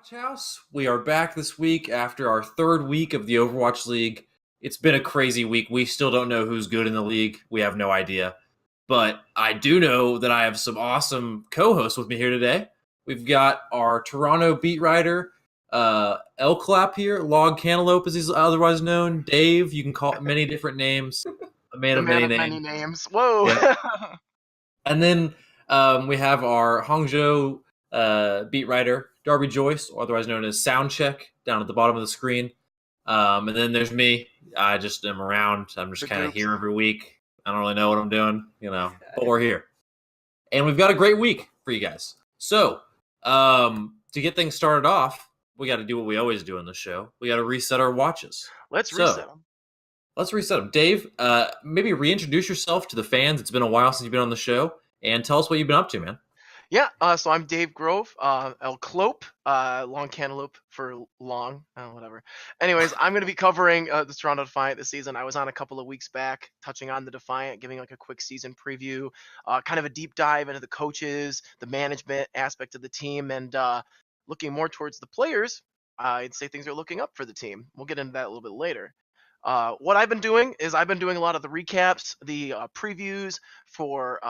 WatchHaus. We are back this week after our third week of the Overwatch League. It's been a crazy week. We still don't know who's good in the league. We have no idea. But I do know that I have some awesome co-hosts with me here today. We've got our Toronto beat writer, El Clap here, Log Cantaloupe as he's otherwise known. Dave, you can call it many different names. A man The of man many of many names. names. Whoa. Yep. And then we have our Hangzhou beat writer, Darby Joyce, otherwise known as Soundcheck, down at the bottom of the screen. And then there's me. I just am around. I'm just kind of here every week. I don't really know what I'm doing, but we're here. And we've got a great week for you guys. So, to get things started off, we got to do what we always do in the show. We got to reset our watches. Let's reset them. Let's reset them. Dave, maybe reintroduce yourself to the fans. It's been a while since you've been on the show. And tell us what you've been up to, man. Yeah, so I'm Dave Grove, El Clope, Long Cantaloupe for long, whatever. Anyways, I'm going to be covering the Toronto Defiant this season. I was on a couple of weeks back, touching on the Defiant, giving like a quick season preview, kind of a deep dive into the coaches, the management aspect of the team, and looking more towards the players. I'd say things are looking up for the team. We'll get into that a little bit later. What I've been doing is I've been doing a lot of the recaps, the previews for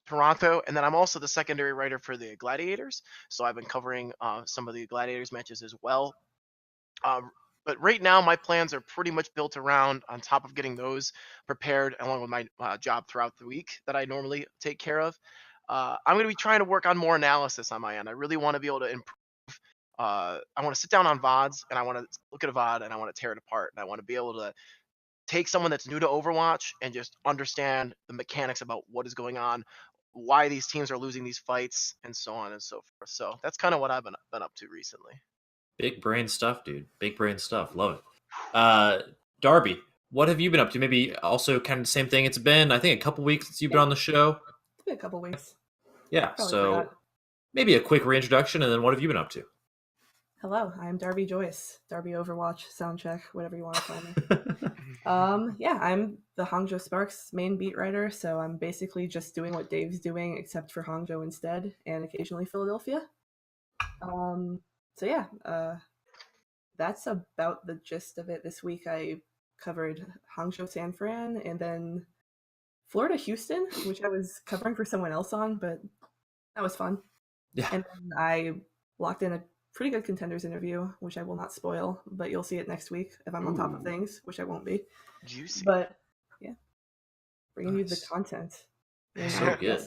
Toronto, and then I'm also the secondary writer for the Gladiators, so I've been covering some of the Gladiators matches as well. But right now, my plans are pretty much built around, on top of getting those prepared, along with my job throughout the week that I normally take care of. I'm going to be trying to work on more analysis on my end. I really want to be able to improve. I want to sit down on VODs, and I want to look at a VOD, and I want to tear it apart, and I want to be able to take someone that's new to Overwatch and just understand the mechanics about what is going on, why these teams are losing these fights, and so on and so forth. So that's kind of what I've been up to recently. Big brain stuff, dude. Big brain stuff. Love it. Darby, what have you been up to? Maybe also kind of the same thing. It's been, I think, a couple weeks since you've been on the show. It's been a couple weeks. Yeah, so maybe a quick reintroduction, and then what have you been up to? Hello, I'm Darby Joyce. Darby Overwatch, Soundcheck, whatever you want to call me. Yeah, I'm the Hangzhou Sparks main beat writer, so I'm basically just doing what Dave's doing, except for Hangzhou instead, and occasionally Philadelphia. So yeah, that's about the gist of it. This week I covered Hangzhou San Fran, and then Florida Houston, which I was covering for someone else on, but that was fun. Yeah. And then I locked in a pretty good contenders interview, which I will not spoil, but you'll see it next week if I'm on top of things, which I won't be. Juicy. But yeah, bringing you the content. So good.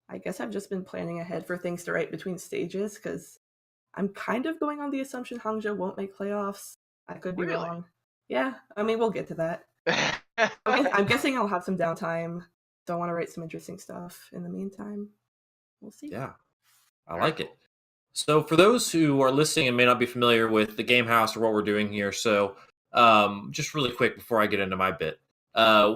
I guess I've just been planning ahead for things to write between stages, because I'm kind of going on the assumption Hangzhou won't make playoffs. I could be wrong. Yeah, I mean, we'll get to that. I'm guessing I'll have some downtime. So I want to write some interesting stuff in the meantime. We'll see. Yeah, I like it. So for those who are listening and may not be familiar with the Game Haus or what we're doing here, so just really quick before I get into my bit,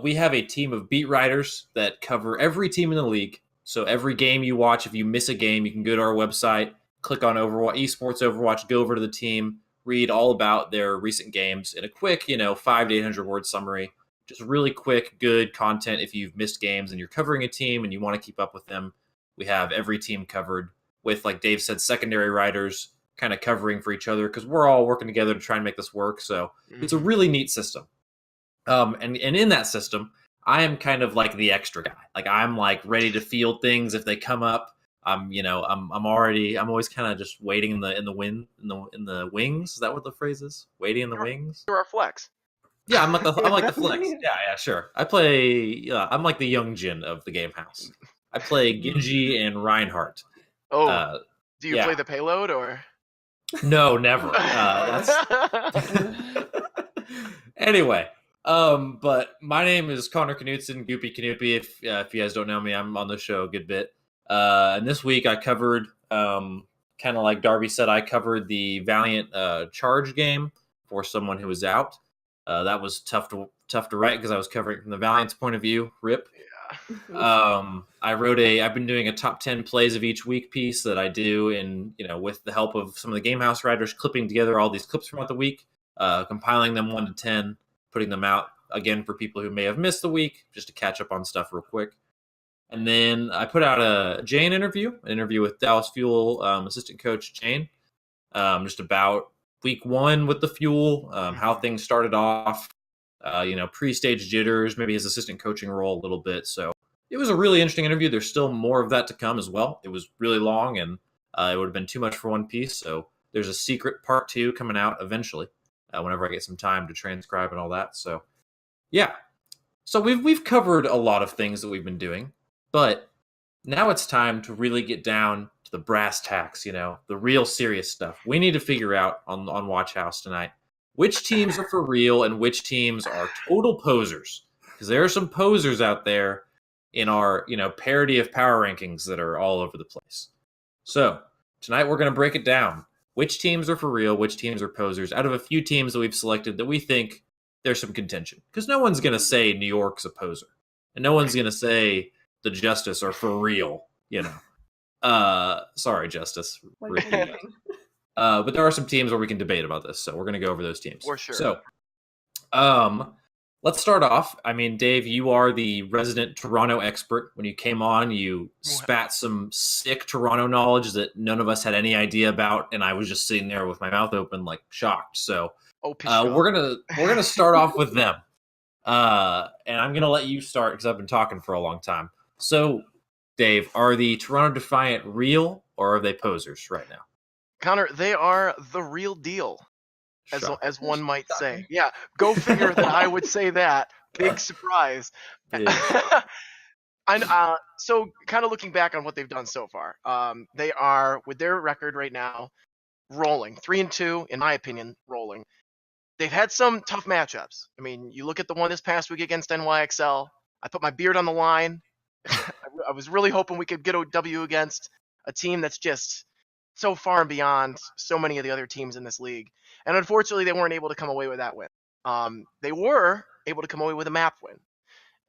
we have a team of beat writers that cover every team in the league. So every game you watch, if you miss a game, you can go to our website, click on Overwatch, Esports Overwatch, go over to the team, read all about their recent games in a quick, 500 to 800 word summary. Just really quick, good content if you've missed games and you're covering a team and you want to keep up with them. We have every team covered with, like Dave said, secondary writers kind of covering for each other because we're all working together to try and make this work. So it's a really neat system. And in that system, I am kind of like the extra guy. Like I'm like ready to field things if they come up. I'm always kind of just waiting in the wings. Is that what the phrase is? Waiting in the wings? You're our flex. Yeah, I'm like the flex. Yeah, sure. I'm like the young Jin of the Game Haus. I play Genji and Reinhardt. Oh, do you play the payload or? No, never. Anyway, but my name is Connor Knutson, Goopy Kanoopy. If you guys don't know me, I'm on the show a good bit. And this week I covered, kind of like Darby said, I covered the Valiant charge game for someone who was out. That was tough to write because I was covering it from the Valiant's point of view. Rip. I've been doing a top 10 plays of each week piece that I do, and with the help of some of the Game Haus writers, clipping together all these clips throughout the week, compiling them 1 to 10, putting them out again for people who may have missed the week, just to catch up on stuff real quick. And then I put out an interview with Dallas Fuel assistant coach Jane. just about week one with the Fuel, how Mhm. things started off, pre-stage jitters, maybe his assistant coaching role a little bit. So it was a really interesting interview. There's still more of that to come as well. It was really long, and it would have been too much for one piece. So there's a secret part 2 coming out eventually, whenever I get some time to transcribe and all that. So yeah, so we've covered a lot of things that we've been doing, but now it's time to really get down to the brass tacks, the real serious stuff. We need to figure out on WatchHaus tonight which teams are for real and which teams are total posers. Because there are some posers out there in our, parody of power rankings that are all over the place. So tonight we're going to break it down. Which teams are for real, which teams are posers, out of a few teams that we've selected that we think there's some contention. Because no one's going to say New York's a poser. And no one's going to say the Justice are for real, Sorry, Justice. Like anything. But there are some teams where we can debate about this, so we're going to go over those teams. For sure. So, let's start off. I mean, Dave, you are the resident Toronto expert. When you came on, you spat some sick Toronto knowledge that none of us had any idea about, and I was just sitting there with my mouth open, like shocked. So, we're gonna start off with them. And I'm gonna let you start because I've been talking for a long time. So, Dave, are the Toronto Defiant real or are they posers right now? Connor, they are the real deal, as one might say. Shocking. Yeah, go figure that I would say that. Big surprise. And so, kind of looking back on what they've done so far, they are, with their record right now, rolling 3-2, in my opinion, rolling. They've had some tough matchups. I mean, you look at the one this past week against NYXL. I put my beard on the line. I was really hoping we could get a W against a team that's just so far and beyond so many of the other teams in this league. And unfortunately, they weren't able to come away with that win. They were able to come away with a map win.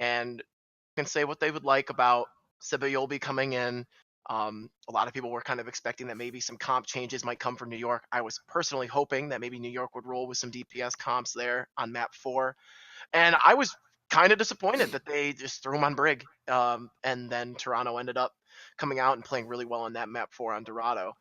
And you can say what they would like about Sebayolbi coming in. A lot of people were kind of expecting that maybe some comp changes might come from New York. I was personally hoping that maybe New York would roll with some DPS comps there on map 4. And I was kind of disappointed that they just threw him on Brig. And then Toronto ended up coming out and playing really well on that map 4 on Dorado.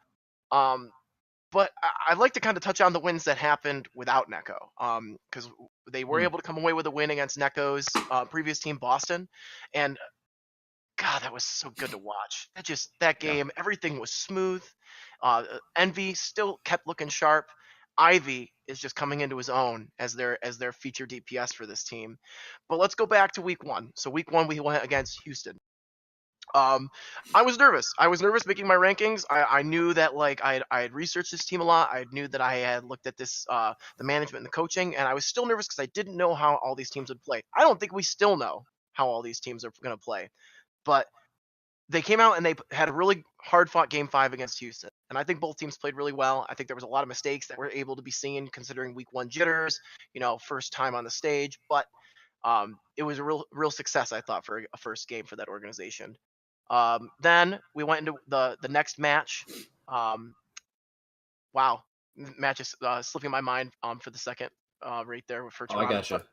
But I'd like to kind of touch on the wins that happened without Neko, because they were able to come away with a win against Neko's previous team, Boston. And God, that was so good to watch. That game, everything was smooth. Envy still kept looking sharp. Ivy is just coming into his own as their feature DPS for this team. But let's go back to week 1. So week 1 we went against Houston. I was nervous. I was nervous making my rankings. I knew that I had researched this team a lot. I knew that I had looked at this the management and the coaching, and I was still nervous because I didn't know how all these teams would play. I don't think we still know how all these teams are going to play, but they came out and they had a really hard-fought Game 5 against Houston. And I think both teams played really well. I think there was a lot of mistakes that were able to be seen considering week 1 jitters, first time on the stage. But it was a real success, I thought, for a first game for that organization. Then we went into the next match. Wow. Match is slipping my mind for the second right there for Toronto. I gotcha.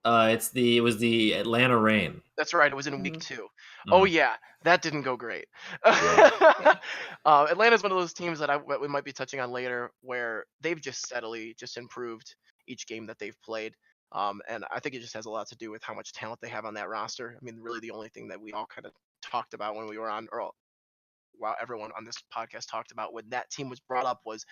It was the Atlanta Reign. That's right. It was in week 2. Mm-hmm. Oh yeah, that didn't go great. Yeah. Atlanta's one of those teams that we might be touching on later, where they've just steadily improved each game that they've played. And I think it just has a lot to do with how much talent they have on that roster. I mean, really the only thing that we all kind of talked about when we were on, or while everyone on this podcast talked about when that team was brought up, was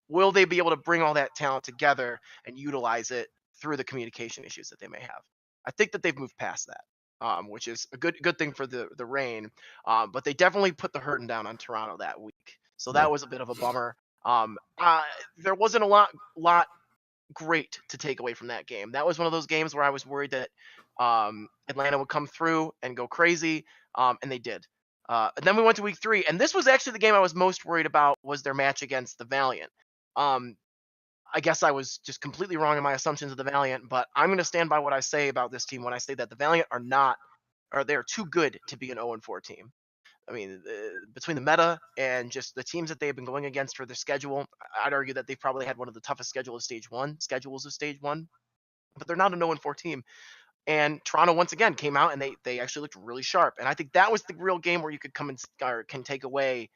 will they be able to bring all that talent together and utilize it through the communication issues that they may have. I think that they've moved past that, which is a good thing for the Reign. But they definitely put the hurting down on Toronto that week. So that was a bit of a bummer. There wasn't a lot great to take away from that game. That was one of those games where I was worried that Atlanta would come through and go crazy, and they did. And then we went to week 3, and this was actually the game I was most worried about, was their match against the Valiant. I guess I was just completely wrong in my assumptions of the Valiant, but I'm going to stand by what I say about this team when I say that the Valiant they're too good to be an 0-4 team. I mean, between the meta and just the teams that they've been going against for their schedule, I'd argue that they've probably had one of the toughest schedules of stage 1, but they're not an 0-4 team. And Toronto once again came out and they actually looked really sharp. And I think that was the real game where you could come and can take away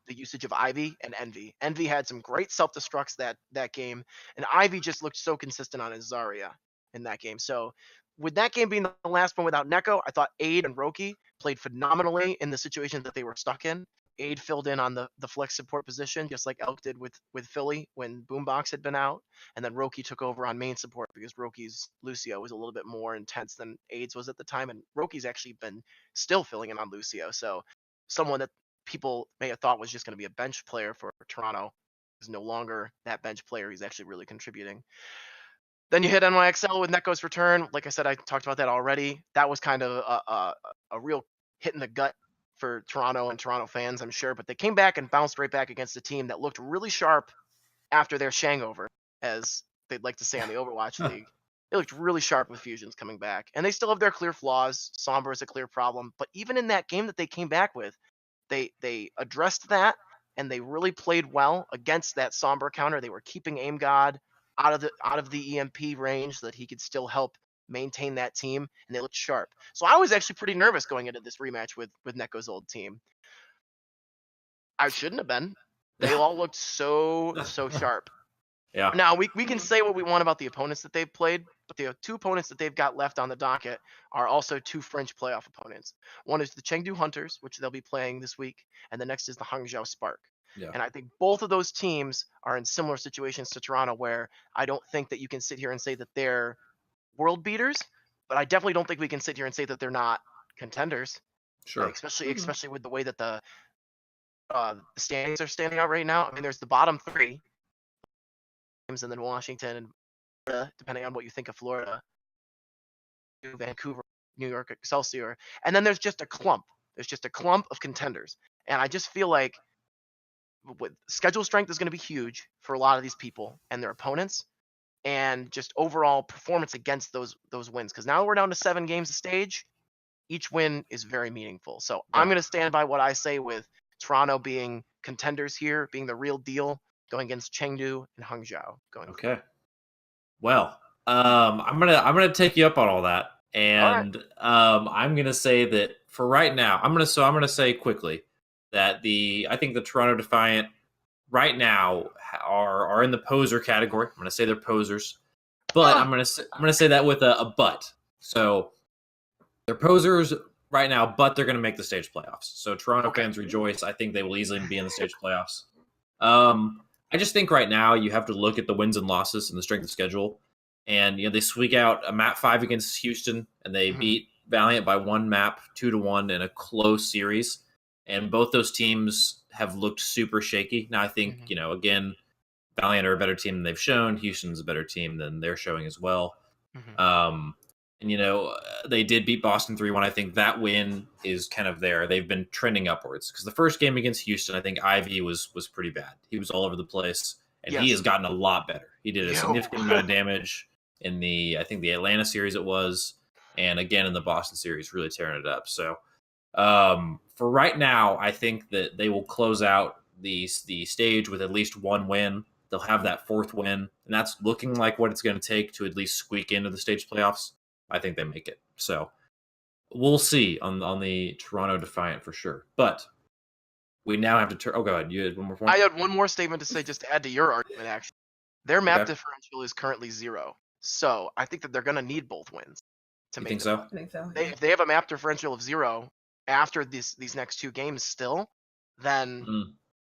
the usage of Ivy and Envy. Envy had some great self-destructs that game, and Ivy just looked so consistent on his Zarya in that game. So with that game being the last one without Neko, I thought Aid and Roki played phenomenally in the situation that they were stuck in. Aid filled in on the flex support position, just like Elk did with Philly when Boombox had been out. And then Roki took over on main support because Roki's Lucio was a little bit more intense than Aid's was at the time. And Roki's actually been still filling in on Lucio. So someone that people may have thought was just going to be a bench player for Toronto is no longer that bench player. He's actually really contributing. Then you hit NYXL with Neko's return. Like I said, I talked about that already. That was kind of a real hit in the gut for Toronto and Toronto fans, I'm sure. But they came back and bounced right back against a team that looked really sharp after their Shangover, as they'd like to say on the Overwatch League. They looked really sharp with Fusions coming back. And they still have their clear flaws. Sombra is a clear problem. But even in that game that they came back with, they addressed that, and they really played well against that Sombra counter. They were keeping Aim God out of the EMP range so that he could still help maintain that team, and they looked sharp. So I was actually pretty nervous going into this rematch with Neko's old team. I shouldn't have been. They all looked so sharp. Yeah. Now we can say what we want about the opponents that they've played, but the two opponents that they've got left on the docket are also two French playoff opponents. One is the Chengdu Hunters, which they'll be playing this week, and the next is the Hangzhou Spark. Yeah. And I think both of those teams are in similar situations to Toronto, where I don't think that you can sit here and say that they're world beaters, but I definitely don't think we can sit here and say that they're not contenders. Sure. Like, especially with the way that the standings are standing out right now. I mean, there's the bottom three teams, and then Washington and Florida, depending on what you think of Florida, Vancouver, New York, Excelsior, and then there's just a clump. There's just a clump of contenders, and I just feel like with schedule strength is going to be huge for a lot of these people and their opponents, and just overall performance against those wins. Because now we're down to 7 games a stage. Each win is very meaningful. So Yeah. I'm going to stand by what I say with Toronto being contenders here, being the real deal, going against Chengdu and Hangzhou. Okay. Well, I'm gonna take you up on all that, and I'm gonna say that for right now, I'm gonna say quickly that I think the Toronto Defiant right now are in the poser category. I'm gonna say they're posers, but I'm gonna say that with a but. So they're posers right now, but they're gonna make the stage playoffs. So Toronto fans rejoice. I think they will easily be in the stage playoffs. I just think right now you have to look at the wins and losses and the strength of schedule. And they squeak out a map 5 against Houston, and they beat Valiant by 1 map, 2-1 in a close series. And both those teams have looked super shaky. Now I think again, Valiant are a better team than they've shown. Houston's a better team than they're showing as well. And they did beat Boston 3-1. I think that win is kind of there. They've been trending upwards because the first game against Houston, I think Ivy was pretty bad. He was all over the place, and he has gotten a lot better. He did a significant amount of damage in the Atlanta series it was, and again in the Boston series, really tearing it up. So for right now, I think that they will close out the stage with at least 1 win. They'll have that 4th win, and that's looking like what it's going to take to at least squeak into the stage playoffs. I think they make it. So we'll see on the Toronto Defiant for sure. But we now have to turn. Oh, go ahead. You had one more point? I had one more statement to say just to add to your argument, actually. Their map differential is currently 0. So I think that they're going to need both wins to make it. So? I think so. If they have a map differential of 0 after these next 2 games still, then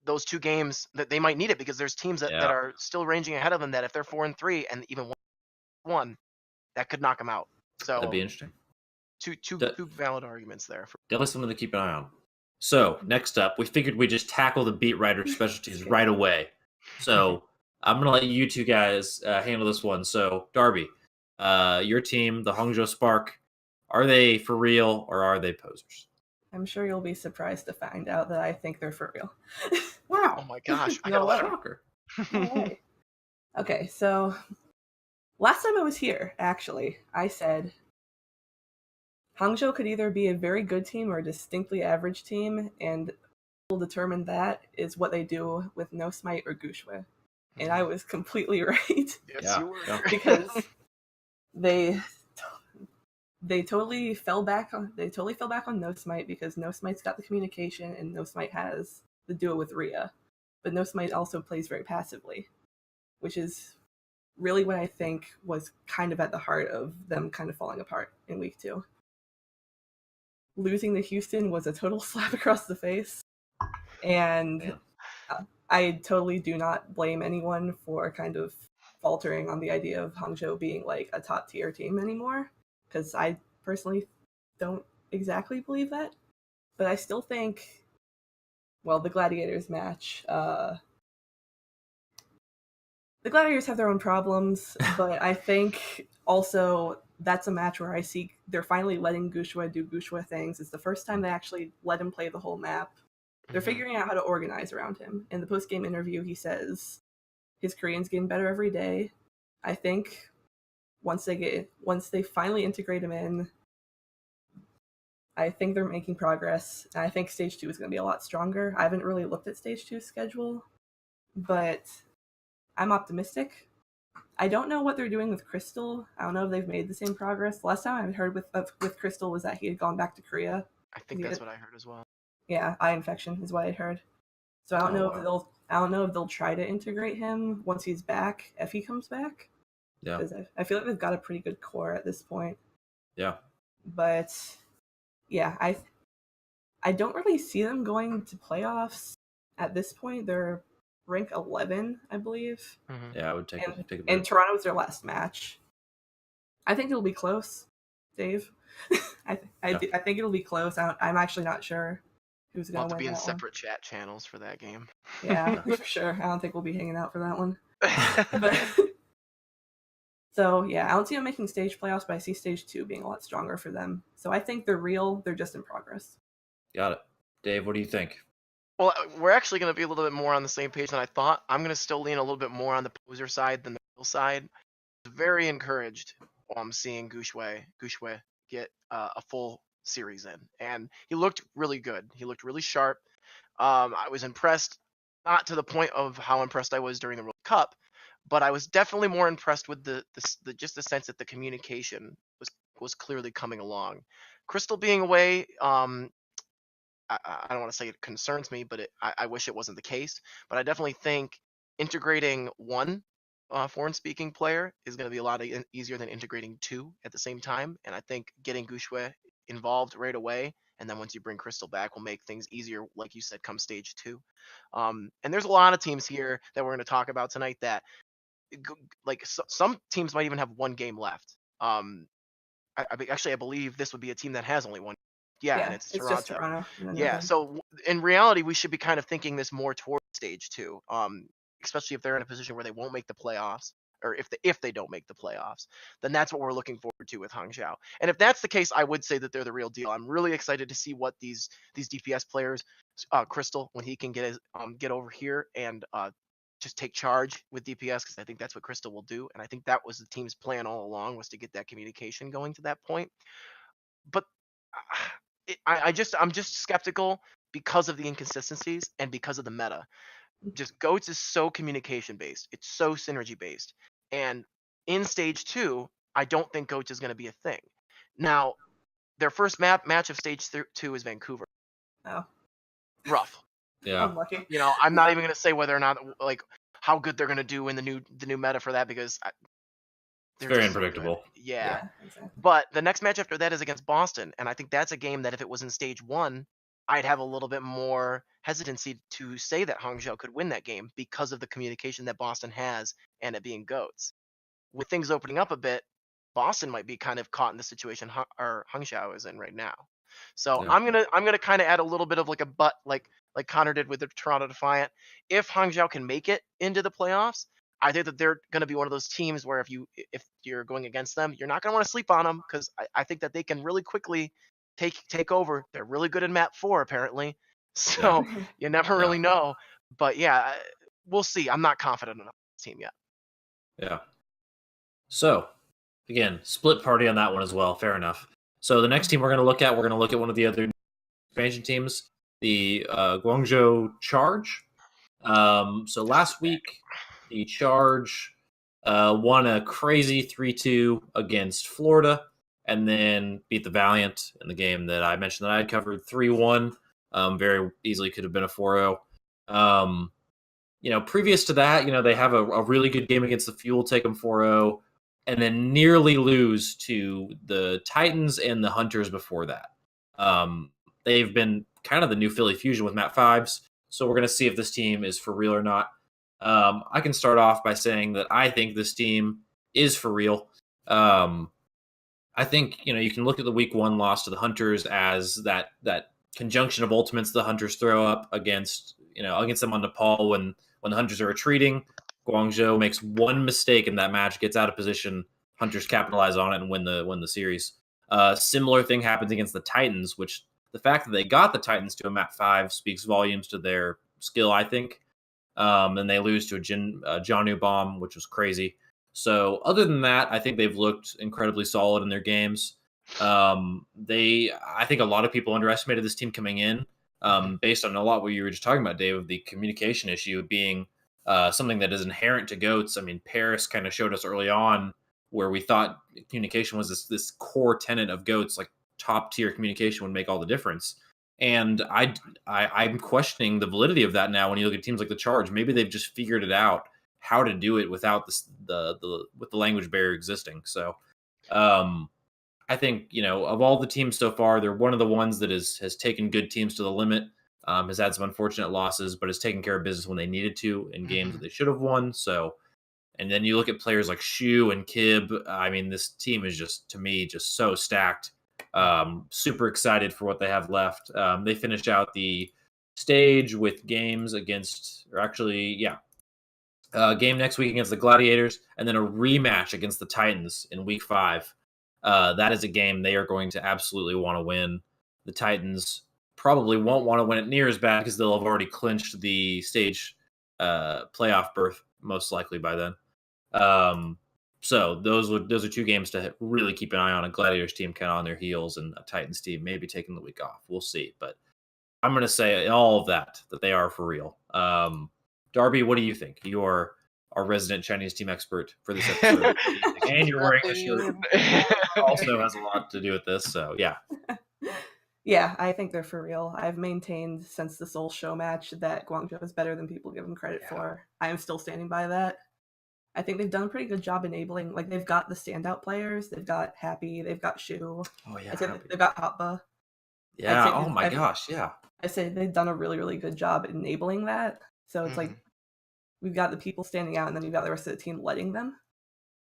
those 2 games, that they might need it because there's teams that are still ranging ahead of them that if they're 4-3 and even 1, that could knock them out. So that'd be interesting. Two valid arguments there. Definitely something to keep an eye on. So next up, we figured we'd just tackle the beat writer specialties right away. So I'm gonna let you two guys handle this one. So Darby, your team, the Hangzhou Spark, are they for real or are they posers? I'm sure you'll be surprised to find out that I think they're for real. Wow! Oh my gosh! I got a shocker. Okay, so last time I was here, actually, I said Hangzhou could either be a very good team or a distinctly average team, and will determine that is what they do with No Smite or Gushue. And I was completely right. Yes, you were. Because they totally fell back on No Smite because No Smite's got the communication and No Smite has the duo with Rhea. But No Smite also plays very passively, which is really what I think was kind of at the heart of them kind of falling apart in week 2. Losing to Houston was a total slap across the face, and I totally do not blame anyone for kind of faltering on the idea of Hangzhou being like a top tier team anymore, because I personally don't exactly believe that. But I still think, well, the Gladiators match, the Gladiators have their own problems, but I think also that's a match where I see they're finally letting Gushue do Gushue things. It's the first time they actually let him play the whole map. They're figuring out how to organize around him. In the post-game interview, he says his Korean's getting better every day. I think once they finally integrate him in, I think they're making progress. And I think Stage 2 is going to be a lot stronger. I haven't really looked at Stage 2's schedule, but I'm optimistic. I don't know what they're doing with Crystal. I don't know if they've made the same progress. The last time I heard with Crystal was that he had gone back to Korea. I think that's what I heard as well. Yeah, eye infection is what I heard. So I don't know if they'll try to integrate him once he's back, if he comes back. Yeah. Because I feel like they've got a pretty good core at this point. Yeah. But yeah, I don't really see them going to playoffs at this point. They're rank 11, I believe. Yeah, I would take a break. And Toronto's their last match. I think it'll be close, Dave. I think it'll be close. I'm actually not sure who's going to win. We'll have to be in that separate chat channels for that game. Yeah, for sure. I don't think we'll be hanging out for that one. But, so yeah, I don't see them making stage playoffs, but I see stage 2 being a lot stronger for them. So I think they're real. They're just in progress. Got it. Dave, what do you think? Well, we're actually going to be a little bit more on the same page than I thought. I'm going to still lean a little bit more on the poser side than the real side. Very encouraged while I'm seeing Gushue get a full series in, and he looked really good. He looked really sharp. I was impressed, not to the point of how impressed I was during the World Cup, but I was definitely more impressed with the just the sense that the communication was clearly coming along. Crystal being away, I don't want to say it concerns me, but I wish it wasn't the case. But I definitely think integrating one foreign-speaking player is going to be a lot easier than integrating 2 at the same time. And I think getting Gushue involved right away, and then once you bring Crystal back, will make things easier, like you said, come stage 2. And there's a lot of teams here that we're going to talk about tonight that, like, some teams might even have one game left. I believe this would be a team that has only one. Yeah, and it's Toronto. Just Toronto. Yeah, so in reality, we should be kind of thinking this more towards stage 2, especially if they're in a position where they won't make the playoffs, or if they don't make the playoffs, then that's what we're looking forward to with Hangzhou. And if that's the case, I would say that they're the real deal. I'm really excited to see what these DPS players, Crystal, when he can get over here and just take charge with DPS, because I think that's what Crystal will do, and I think that was the team's plan all along, was to get that communication going to that point. But I'm just skeptical because of the inconsistencies and because of the meta. Just GOATS is so communication based. It's so synergy based. And in stage 2, I don't think GOATS is going to be a thing. Now, their first match of stage 2 is Vancouver. Oh. Rough. Yeah. Unlucky. You know, I'm not even going to say whether or not, like, how good they're going to do in the new meta for that, because it's very unpredictable. So yeah. Exactly. But the next match after that is against Boston, and I think that's a game that if it was in stage 1, I'd have a little bit more hesitancy to say that Hangzhou could win that game because of the communication that Boston has and it being GOATS. With things opening up a bit, Boston might be kind of caught in the situation Hangzhou is in right now. So yeah. I'm gonna kind of add a little bit of like a but, like Connor did with the Toronto Defiant. If Hangzhou can make it into the playoffs, I think that they're going to be one of those teams where if you're going against them, you're not going to want to sleep on them, because I think that they can really quickly take over. They're really good in map 4 apparently, so you never really know. But yeah, we'll see. I'm not confident enough in this team yet. Yeah. So again, split party on that one as well. Fair enough. So the next team we're going to look at one of the other expansion teams, the Guangzhou Charge. So last week, the Charge won a crazy 3-2 against Florida, and then beat the Valiant in the game that I mentioned that I had covered 3-1. Very easily could have been a 4-0. Previous to that, they have a really good game against the Fuel, take them 4-0, and then nearly lose to the Titans and the Hunters before that. They've been kind of the new Philly Fusion with Matt Fives, so we're going to see if this team is for real or not. I can start off by saying that I think this team is for real. I think, you can look at the week 1 loss to the Hunters as that conjunction of ultimates the Hunters throw up against them on Nepal when the Hunters are retreating. Guangzhou makes one mistake in that match, gets out of position. Hunters capitalize on it and win the series. Similar thing happens against the Titans, which the fact that they got the Titans to a Mat 5 speaks volumes to their skill, I think. And they lose to a Janu bomb, which was crazy. So other than that, I think they've looked incredibly solid in their games. I think a lot of people underestimated this team coming in, based on a lot what you were just talking about, Dave, of the communication issue being something that is inherent to GOATs. I mean, Paris kind of showed us early on where we thought communication was this core tenet of GOATs, like top tier communication would make all the difference. And I'm questioning the validity of that now when you look at teams like the Charge. Maybe they've just figured it out how to do it without with the language barrier existing. So I think, of all the teams so far, they're one of the ones that has taken good teams to the limit, has had some unfortunate losses, but has taken care of business when they needed to in games that they should have won. So, and then you look at players like Shu and Kib. I mean, this team is just, to me, just so stacked. Super excited for what they have left. They finished out the stage with games game next week against the Gladiators, and then a rematch against the Titans in week 5. That is a game they are going to absolutely want to win. The Titans probably won't want to win it near as bad because they'll have already clinched the stage playoff berth most likely by then. So those are 2 games to really keep an eye on. A Gladiators team kind of on their heels, and a Titans team maybe taking the week off. We'll see, but I'm going to say in all of that they are for real. Darby, what do you think? You are our resident Chinese team expert for this episode, and you're wearing a shirt. Also has a lot to do with this, so yeah. Yeah, I think they're for real. I've maintained since the Seoul show match that Guangzhou is better than people give them credit for. I am still standing by that. I think they've done a pretty good job enabling. Like, they've got the standout players. They've got Happy. They've got Shu. Oh yeah, they've got Hotba. Yeah. Oh my gosh. Yeah. I say they've done a really, really good job enabling that. So it's like we've got the people standing out, and then you've got the rest of the team letting them.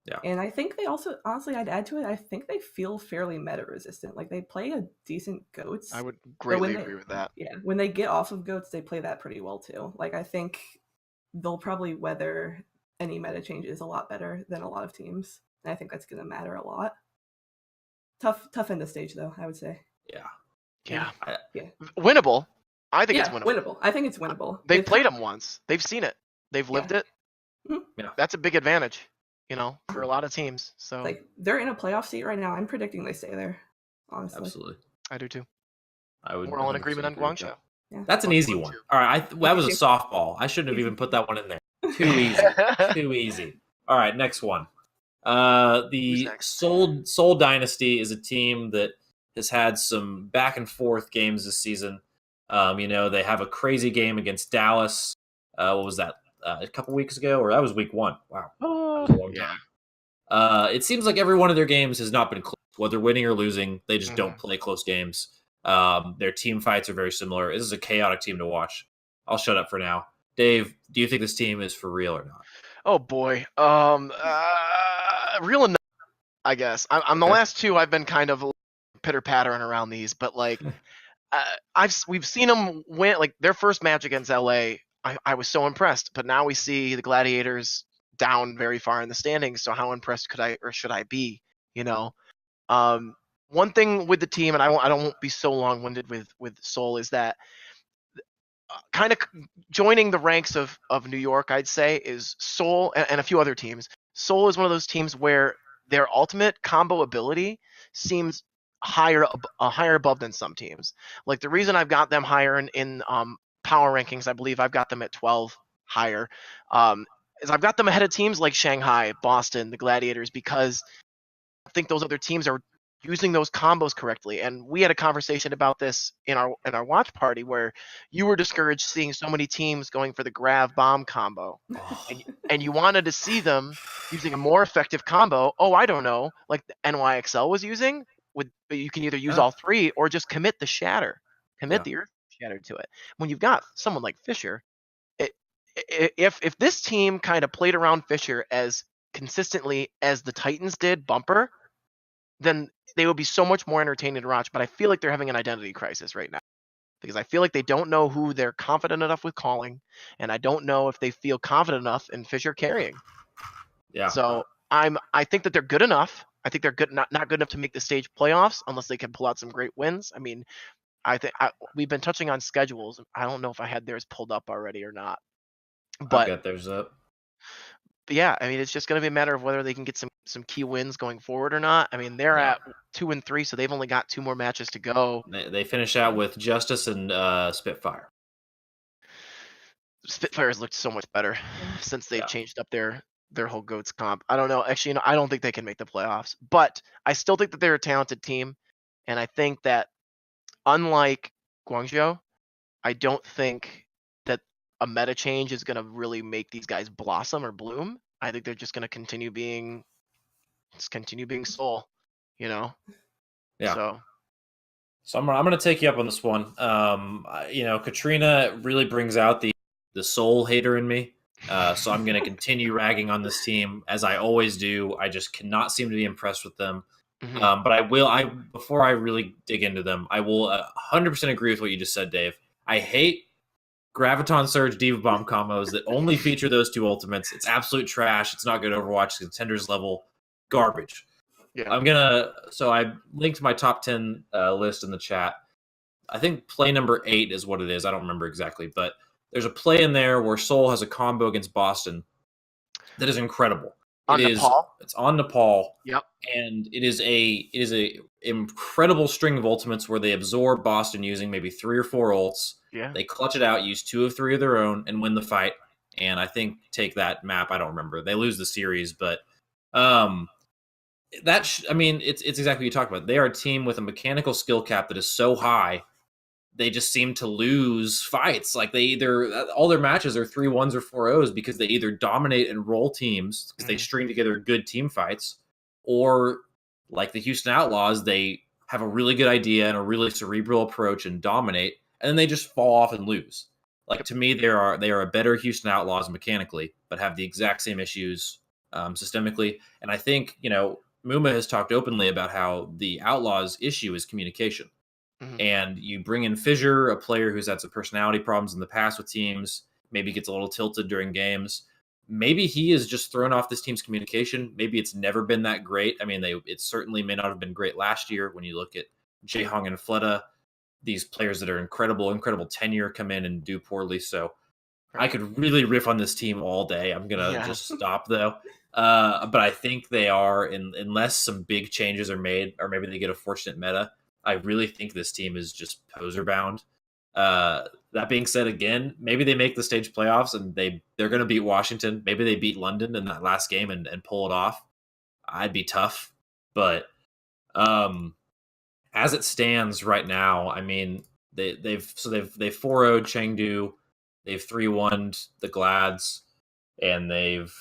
Yeah. And I think they also, honestly, I'd add to it, I think they feel fairly meta resistant. Like, they play a decent GOATs. I would greatly agree with that. Yeah. When they get off of GOATs, they play that pretty well too. Like, I think they'll probably weather any meta changes a lot better than a lot of teams. And I think that's going to matter a lot. Tough end of stage, though, I would say. Yeah. Yeah. Winnable. I think it's winnable. I think it's winnable. They've played them once. They've seen it. They've lived it. Mm-hmm. Yeah. That's a big advantage, for a lot of teams. So like, they're in a playoff seat right now. I'm predicting they stay there. Honestly, absolutely. I do too. We're all in agreement on Guangzhou. Yeah. That's an easy one. All right, that was a softball. I shouldn't have even put that one in there. Too easy. Too easy. All right, next one. The Seoul Dynasty is a team that has had some back and forth games this season. They have a crazy game against Dallas. What was that? A couple weeks ago, or that was week 1. Wow. Oh, that was a long time. It seems like every one of their games has not been close. Whether winning or losing, they just don't play close games. Their team fights are very similar. This is a chaotic team to watch. I'll shut up for now. Dave, do you think this team is for real or not? Oh boy. Real enough, I guess. I'm the last 2. I've been kind of pitter-pattering around these, but like we've seen them win. Like, their first match against LA, I was so impressed. But now we see the Gladiators down very far in the standings. So how impressed could I or should I be? One thing with the team, and I won't be so long-winded with Seoul, is that kind of joining the ranks of New York, I'd say, is Seoul and a few other teams. Seoul is one of those teams where their ultimate combo ability seems higher above than some teams. Like, the reason I've got them higher in power rankings, I believe I've got them at 12 higher, is I've got them ahead of teams like Shanghai, Boston, the Gladiators, because I think those other teams are using those combos correctly. And we had a conversation about this in our watch party where you were discouraged seeing so many teams going for the grab bomb combo, and you wanted to see them using a more effective combo. Oh, I don't know, like the NYXL was using. But you can either use all three or just commit the shatter, the earth shatter to it. When you've got someone like Fischer, if this team kind of played around Fischer as consistently as the Titans did Bumper, then they would be so much more entertaining to watch. But I feel like they're having an identity crisis right now, because I feel like they don't know who they're confident enough with calling, and I don't know if they feel confident enough in Fischer carrying. Yeah. So I think that they're good enough. I think they're good, not good enough to make the stage playoffs unless they can pull out some great wins. I mean, we've been touching on schedules. I don't know if I had theirs pulled up already or not, but I've got theirs up. But yeah, I mean, it's just going to be a matter of whether they can get some key wins going forward or not. I mean, they're at 2-3, so they've only got 2 more matches to go. They finish out with Justice and Spitfire. Spitfire's looked so much better since they've changed up their whole GOATS comp. I don't know. Actually, I don't think they can make the playoffs, but I still think that they're a talented team, and I think that unlike Guangzhou, I don't think that a meta change is going to really make these guys blossom or bloom. I think they're just going to continue being Seoul, you know? Yeah. So I'm going to take you up on this one. Katrina really brings out the Seoul hater in me. So I'm going to continue ragging on this team as I always do. I just cannot seem to be impressed with them. Mm-hmm. But before I really dig into them, I will 100% agree with what you just said, Dave. I hate Graviton Surge Diva Bomb combos that only feature those 2 ultimates. It's absolute trash. It's not good Overwatch. Contenders level garbage. Yeah. So I linked my top 10 list in the chat. I think play number 8 is what it is. I don't remember exactly, but there's a play in there where Seoul has a combo against Boston that is incredible. Nepal? It's on Nepal. Yep. And it is a incredible string of ultimates where they absorb Boston using maybe 3 or 4 ults. Yeah. They clutch it out, use 2 of 3 of their own, and win the fight. And I think take that map. I don't remember. They lose the series, but it's exactly what you talked about. They are a team with a mechanical skill cap that is so high. They just seem to lose fights. Like all their matches are 3-1s or 4-0s because they either dominate and roll teams because they string together good team fights, or like the Houston Outlaws, they have a really good idea and a really cerebral approach and dominate, and then they just fall off and lose. Like, to me, they are a better Houston Outlaws mechanically, but have the exact same issues systemically. And I think, Muma has talked openly about how the Outlaws' issue is communication. Mm-hmm. And you bring in Fissure, a player who's had some personality problems in the past with teams, maybe gets a little tilted during games. Maybe he is just thrown off this team's communication. Maybe it's never been that great. I mean, it certainly may not have been great last year when you look at Jaehong and Fleta, these players that are incredible tenure come in and do poorly. So I could really riff on this team all day. I'm going to just stop, though. But I think they are, unless some big changes are made, or maybe they get a fortunate meta, I really think this team is just poser bound. That being said, again, maybe they make the stage playoffs and they're going to beat Washington. Maybe they beat London in that last game and pull it off. I'd be tough. But as it stands right now, I mean, they've 4-0'd Chengdu, they've 3-1'd the Glads, and they've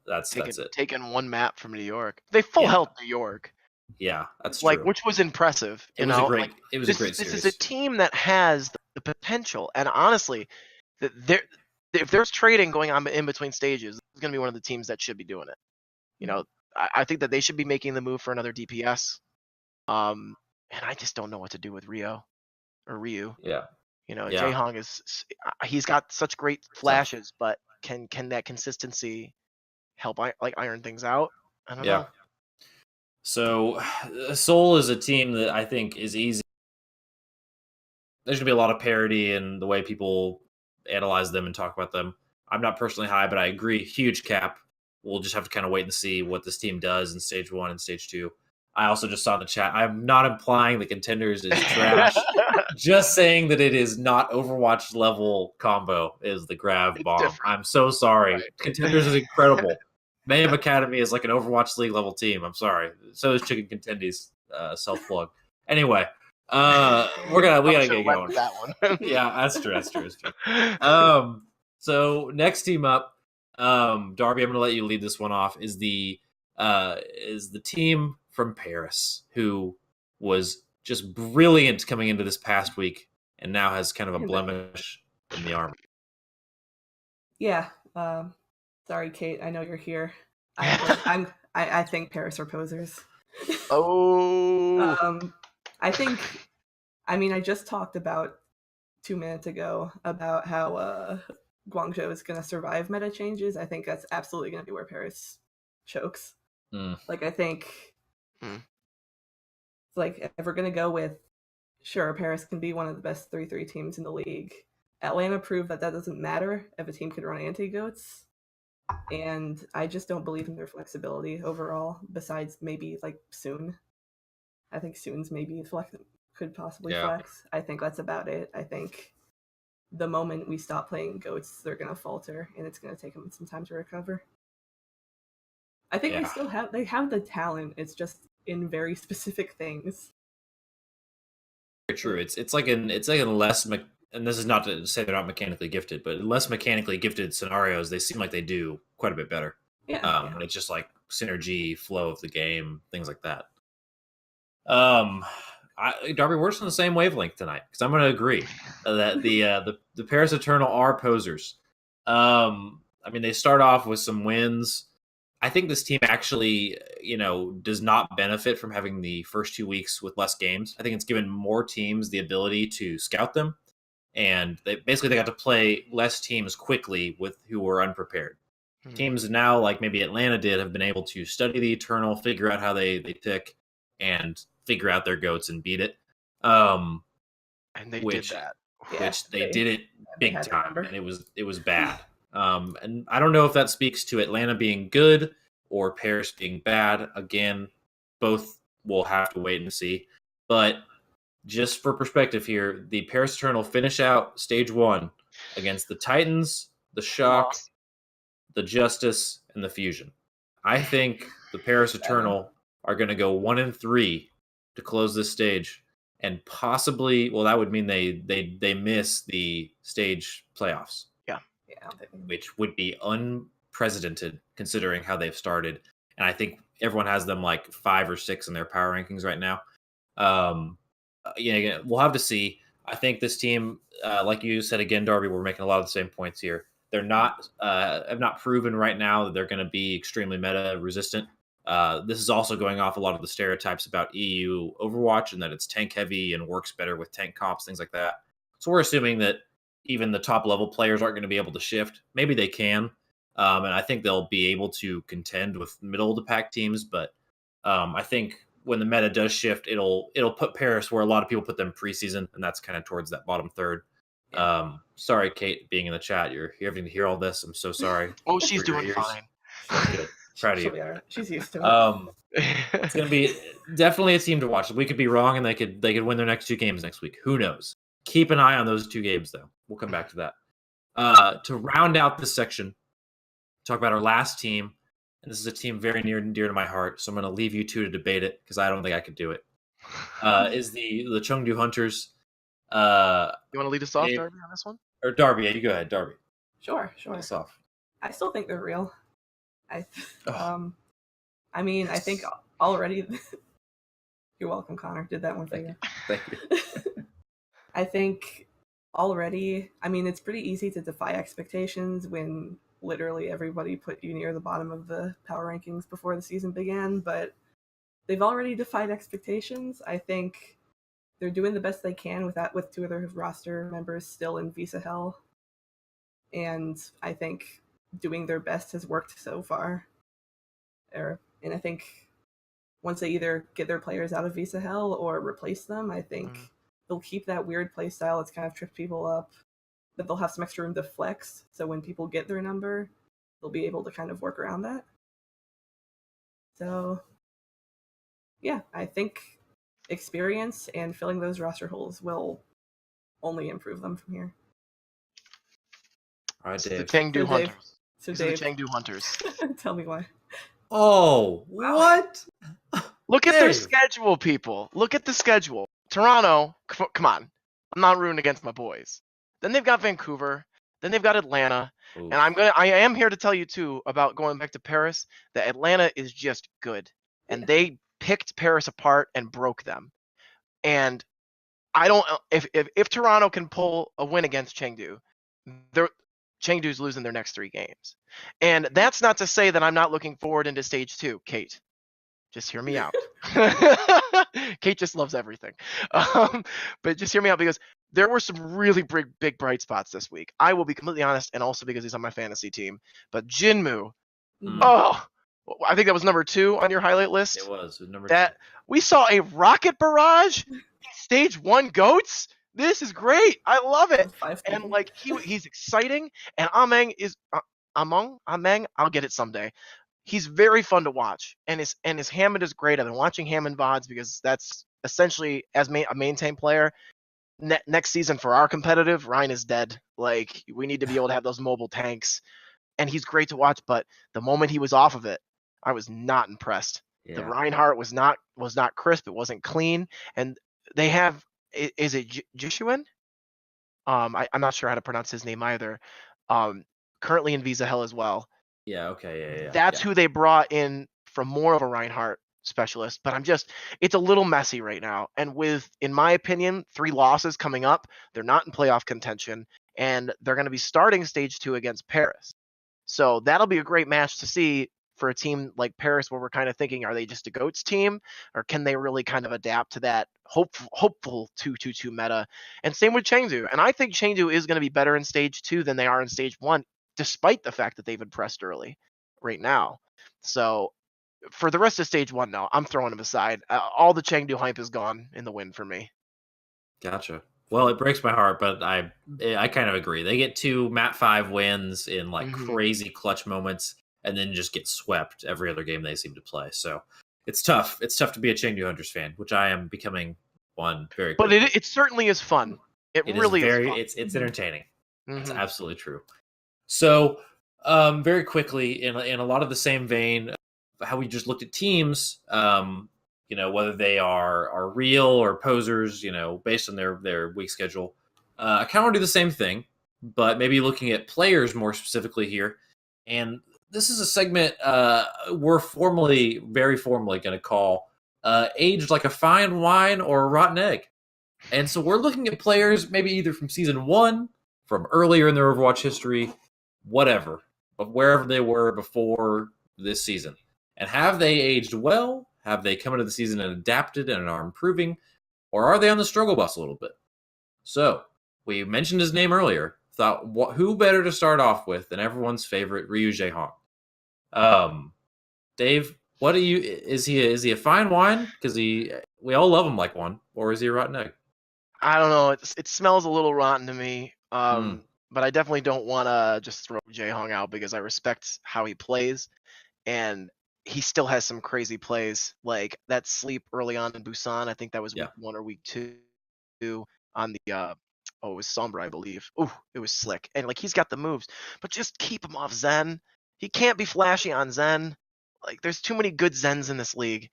that's it. Taken 1 map from New York. They full held New York. Yeah, that's true. Which was impressive. It was a great series. This is a team that has the potential, and honestly, if there's trading going on in between stages, it's going to be one of the teams that should be doing it. I think that they should be making the move for another DPS. And I just don't know what to do with Ryu. Yeah. Jaehong he's got such great flashes, but can that consistency help iron things out? I don't know. So Seoul is a team that I think is easy. There's going to be a lot of parity in the way people analyze them and talk about them. I'm not personally high, but I agree. Huge cap. We'll just have to kind of wait and see what this team does in stage 1 and stage 2. I also just saw in the chat, I'm not implying the Contenders is trash. Just saying that it is not Overwatch level combo is the grab bomb. Different. I'm so sorry. Right. Contenders is incredible. Mayhem Academy is like an Overwatch League level team. I'm sorry. So is Chicken Contendies. self plug. Anyway, we gotta get going. That one. Yeah, that's true. So next team up, Darby, I'm gonna let you lead this one off. Is the team from Paris who was just brilliant coming into this past week and now has kind of a blemish in the armor. Yeah. Sorry, Kate. I know you're here. I think Paris are posers. Oh. I just talked about 2 minutes ago about how Guangzhou is going to survive meta changes. I think that's absolutely going to be where Paris chokes. I think if we're going to go with, sure, Paris can be one of the best 3-3 teams in the league. Atlanta proved that doesn't matter if a team can run anti-goats. And I just don't believe in their flexibility overall, besides maybe Soon. I think Soon's maybe could possibly flex. I think that's about it. I think the moment we stop playing goats, they're going to falter, and it's going to take them some time to recover. I think they have the talent. It's just in very specific things. Very true. It's like in less, and this is not to say they're not mechanically gifted, but in less mechanically gifted scenarios, they seem like they do quite a bit better. And it's just like synergy, flow of the game, things like that. Darby, we're just on the same wavelength tonight because I'm going to agree that the Paris Eternal are posers. They start off with some wins. I think this team actually, does not benefit from having the first 2 weeks with less games. I think it's given more teams the ability to scout them, and they got to play less teams quickly with who were unprepared. Teams now, like maybe Atlanta did, have been able to study the Eternal, figure out how they tick, and figure out their goats and beat it. And they did that. Which they did it big time, and it was bad. And I don't know if that speaks to Atlanta being good or Paris being bad. Again, both we'll have to wait and see. But just for perspective here, the Paris Eternal finish out stage 1 against the Titans, the Shock, the Justice, and the Fusion. I think the Paris Eternal are going to go 1-3 to close this stage, and possibly, that would mean they miss the stage playoffs. Yeah, which would be unprecedented considering how they've started. And I think everyone has them 5 or 6 in their power rankings right now. We'll have to see. I think this team, like you said again, Darby, we're making a lot of the same points here. They're not have not proven right now that they're going to be extremely meta resistant. This is also going off a lot of the stereotypes about EU Overwatch and that it's tank heavy and works better with tank comps, things like that. So we're assuming that even the top level players aren't going to be able to shift. Maybe they can, and I think they'll be able to contend with middle of the pack teams. But I think when the meta does shift, it'll put Paris where a lot of people put them preseason, and that's kind of towards that bottom third. Sorry, Kate, being in the chat, you're having to hear all this. I'm so sorry. Oh, she's doing fine. Good. Proud of you. She's used to it. It's going to be definitely a team to watch. We could be wrong, and they could win their next 2 games next week. Who knows? Keep an eye on those 2 games, though. We'll come back to that. To round out this section, talk about our last team, and this is a team very near and dear to my heart, so I'm going to leave you 2 to debate it because I don't think I could do it. Is the Chengdu Hunters. You want to lead us off, Darby, on this one? Or Darby, you go ahead, Darby. Sure. Lead us off. I still think they're real. I think already. You're welcome, Connor. Did that one for you. Thank you. I think already. It's pretty easy to defy expectations when literally everybody put you near the bottom of the power rankings before the season began. But they've already defied expectations. I think they're doing the best they can with 2 other roster members still in visa hell, and I think doing their best has worked so far. And I think once they either get their players out of visa hell or replace them, I think they'll keep that weird play style that's kind of tripped people up, that they'll have some extra room to flex, so when people get their number, they'll be able to kind of work around that. So, yeah, I think experience and filling those roster holes will only improve them from here. All right, Dave. The Chengdu Hunters. So These are the Chengdu Hunters. Tell me why. Oh, what? Look at their Dave. schedule, people. Look at the schedule. Toronto, come on. I'm not rooting against my boys. Then they've got Vancouver. Then they've got Atlanta. Oof. And I am here to tell you too about going back to Paris that Atlanta is just good. And they picked Paris apart and broke them. And I don't if Toronto can pull a win against Chengdu, Chengdu's losing their next 3 games. And that's not to say that I'm not looking forward into stage 2, Kate. Just hear me out. Kate just loves everything. But just hear me out because there were some really big bright spots this week. I will be completely honest, and also because he's on my fantasy team. But Jinmu, oh, I think that was number 2 on your highlight list. It was number 2. We saw a rocket barrage in stage 1 goats. This is great. I love it. And like he's exciting. And Ameng is Ameng. I'll get it someday. He's very fun to watch, and his Hammond is great. I've been watching Hammond VODs because that's essentially as a maintain player. Next season for our competitive, Ryan is dead. Like we need to be able to have those mobile tanks, and he's great to watch. But the moment he was off of it, I was not impressed. Yeah. The Reinhardt was not crisp. It wasn't clean, and they have is it Jishuan? I'm not sure how to pronounce his name either. Currently in Visa Hell as well. Yeah, okay, yeah. That's who they brought in from more of a Reinhardt specialist, but it's a little messy right now. And with, in my opinion, 3 losses coming up, they're not in playoff contention, and they're going to be starting stage 2 against Paris. So that'll be a great match to see for a team like Paris, where we're kind of thinking, are they just a GOATS team, or can they really kind of adapt to that hopeful 2-2-2 meta? And same with Chengdu. And I think Chengdu is going to be better in stage 2 than they are in stage 1. Despite the fact that they've impressed early right now. So for the rest of stage 1, no, I'm throwing them aside. All the Chengdu hype is gone in the win for me. Gotcha. Well, it breaks my heart, but I kind of agree. They get 2 Mat 5 wins in like crazy clutch moments and then just get swept every other game they seem to play. So it's tough. It's tough to be a Chengdu Hunters fan, which I am becoming one very quickly. But it certainly is fun. It really is fun. It's entertaining. It's absolutely true. So, very quickly, in a lot of the same vein, how we just looked at teams, whether they are real or posers, based on their week schedule. I kind of want to do the same thing, but maybe looking at players more specifically here. And this is a segment we're very formally going to call aged like a fine wine or a rotten egg. And so we're looking at players maybe either from season 1, from earlier in their Overwatch history, whatever, but wherever they were before this season. And have they aged well? Have they come into the season and adapted and are improving? Or are they on the struggle bus a little bit? So, we mentioned his name earlier. Thought, who better to start off with than everyone's favorite Ryu Jae-hong? Dave, is he a fine wine? Because we all love him like one. Or is he a rotten egg? I don't know. It smells a little rotten to me. But I definitely don't want to just throw Jae-hong out because I respect how he plays, and he still has some crazy plays, like that sleep early on in Busan. I think that was week 1 or week 2 on the it was Sombra, I believe. Oh, it was slick, and like he's got the moves, but just keep him off Zen. He can't be flashy on Zen. Like there's too many good Zens in this league.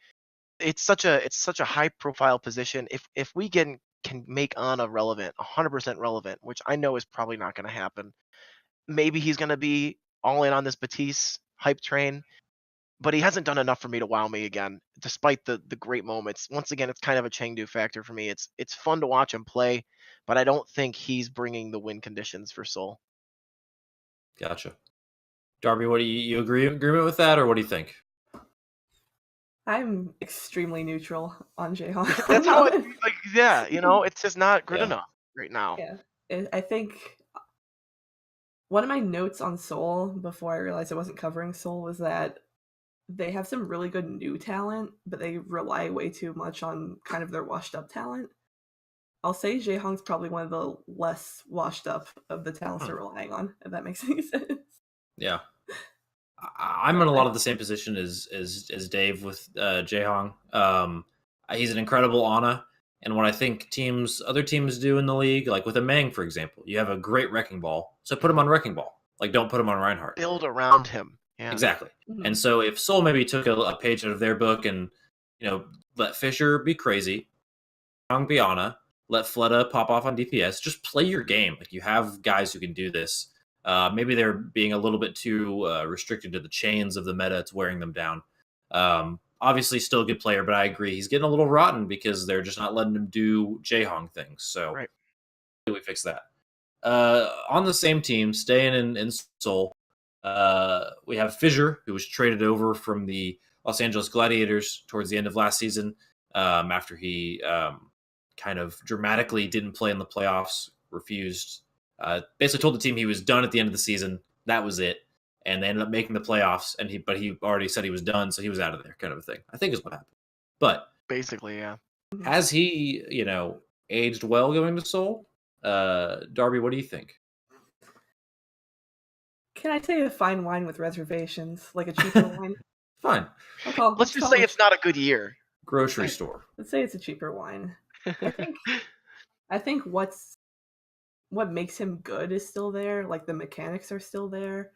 It's such a high profile position. If we can make Ana relevant, 100% relevant, which I know is probably not going to happen. Maybe he's going to be all in on this Batiste hype train, but he hasn't done enough for me to wow me again, despite the great moments. Once again, it's kind of a Chengdu factor for me. It's fun to watch him play, but I don't think he's bringing the win conditions for Seoul. Gotcha. Darby, what do you agreement with that, or what do you think? I'm extremely neutral on Jae-hong. That's how it's just not good enough right now. Yeah, I think one of my notes on Seoul before I realized I wasn't covering Seoul was that they have some really good new talent, but they rely way too much on kind of their washed up talent. I'll say Jae-hong's probably one of the less washed up of the talents they're relying on, if that makes any sense. Yeah. I'm in a lot of the same position as Dave with Jae-hong. He's an incredible Ana, and what I think other teams do in the league, like with a Mang, for example, you have a great Wrecking Ball, so put him on Wrecking Ball. Like, don't put him on Reinhardt. Build around him. Yeah. Exactly. And so if Seoul maybe took a page out of their book and let Fisher be crazy, Young Biana, let Fleta pop off on DPS. Just play your game. Like, you have guys who can do this. Maybe they're being a little bit too restricted to the chains of the meta. It's wearing them down. Obviously, still a good player, but I agree he's getting a little rotten because they're just not letting him do Jaehong things. So, Right. How do we fix that? On the same team, staying in Seoul, we have Fissure, who was traded over from the Los Angeles Gladiators towards the end of last season after he kind of dramatically didn't play in the playoffs, refused, basically told the team he was done at the end of the season. That was it. And they ended up making the playoffs, but he already said he was done, so he was out of there, kind of a thing. I think is what happened. But basically, yeah. Has he, aged well going to Seoul? Darby, what do you think? Can I say a fine wine with reservations, like a cheaper wine? Fine. Let's just say it's not a good year. Grocery store. Let's say it's a cheaper wine. I think what makes him good is still there. Like, the mechanics are still there.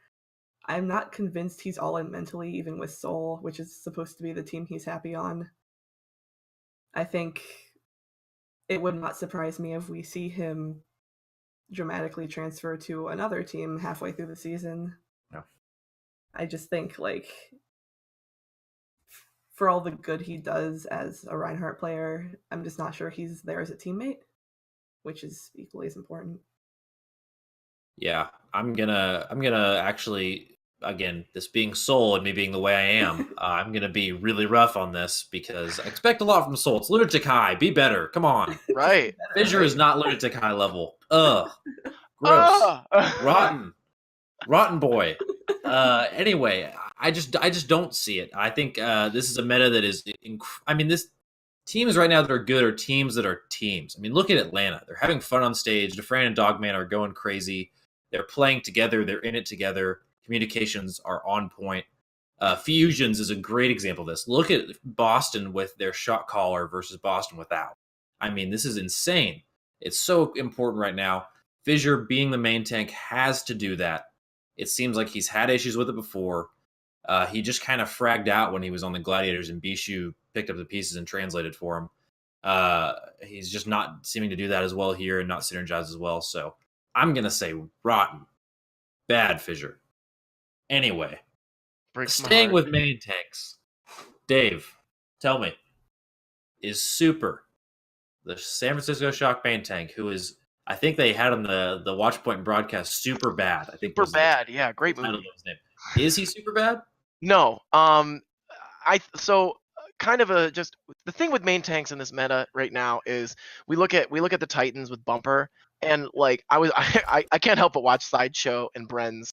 I'm not convinced he's all in mentally, even with Seoul, which is supposed to be the team he's happy on. I think it would not surprise me if we see him dramatically transfer to another team halfway through the season. No. I just think, for all the good he does as a Reinhardt player, I'm just not sure he's there as a teammate, which is equally as important. Yeah, I'm gonna actually, again, this being Seoul and me being the way I am, I'm gonna be really rough on this because I expect a lot from Seoul. It's Lunatic High. Be better. Come on. Right. Fissure is not Lunatic High level. Ugh. Gross. Rotten boy. Anyway, I just don't see it. I think this is a meta that is. This teams right now that are good are teams that are teams. I mean, look at Atlanta. They're having fun on stage. DeFran and Dogman are going crazy. They're playing together. They're in it together. Communications are on point. Fusions is a great example of this. Look at Boston with their shot caller versus Boston without. I mean, this is insane. It's so important right now. Fissure, being the main tank, has to do that. It seems like he's had issues with it before. He just kind of fragged out when he was on the Gladiators, and Bishu picked up the pieces and translated for him. He's just not seeming to do that as well here and not synergize as well. So I'm going to say rotten. Bad Fissure. Anyway, staying with main tanks. Dave, tell me, is Super, the San Francisco Shock main tank, who is, I think they had on the Watchpoint broadcast, super bad. I think super bad. Yeah, great movie. Is he super bad? No. Kind of just the thing with main tanks in this meta right now is we look at the Titans with Bumper, and I can't help but watch Sideshow and Bren's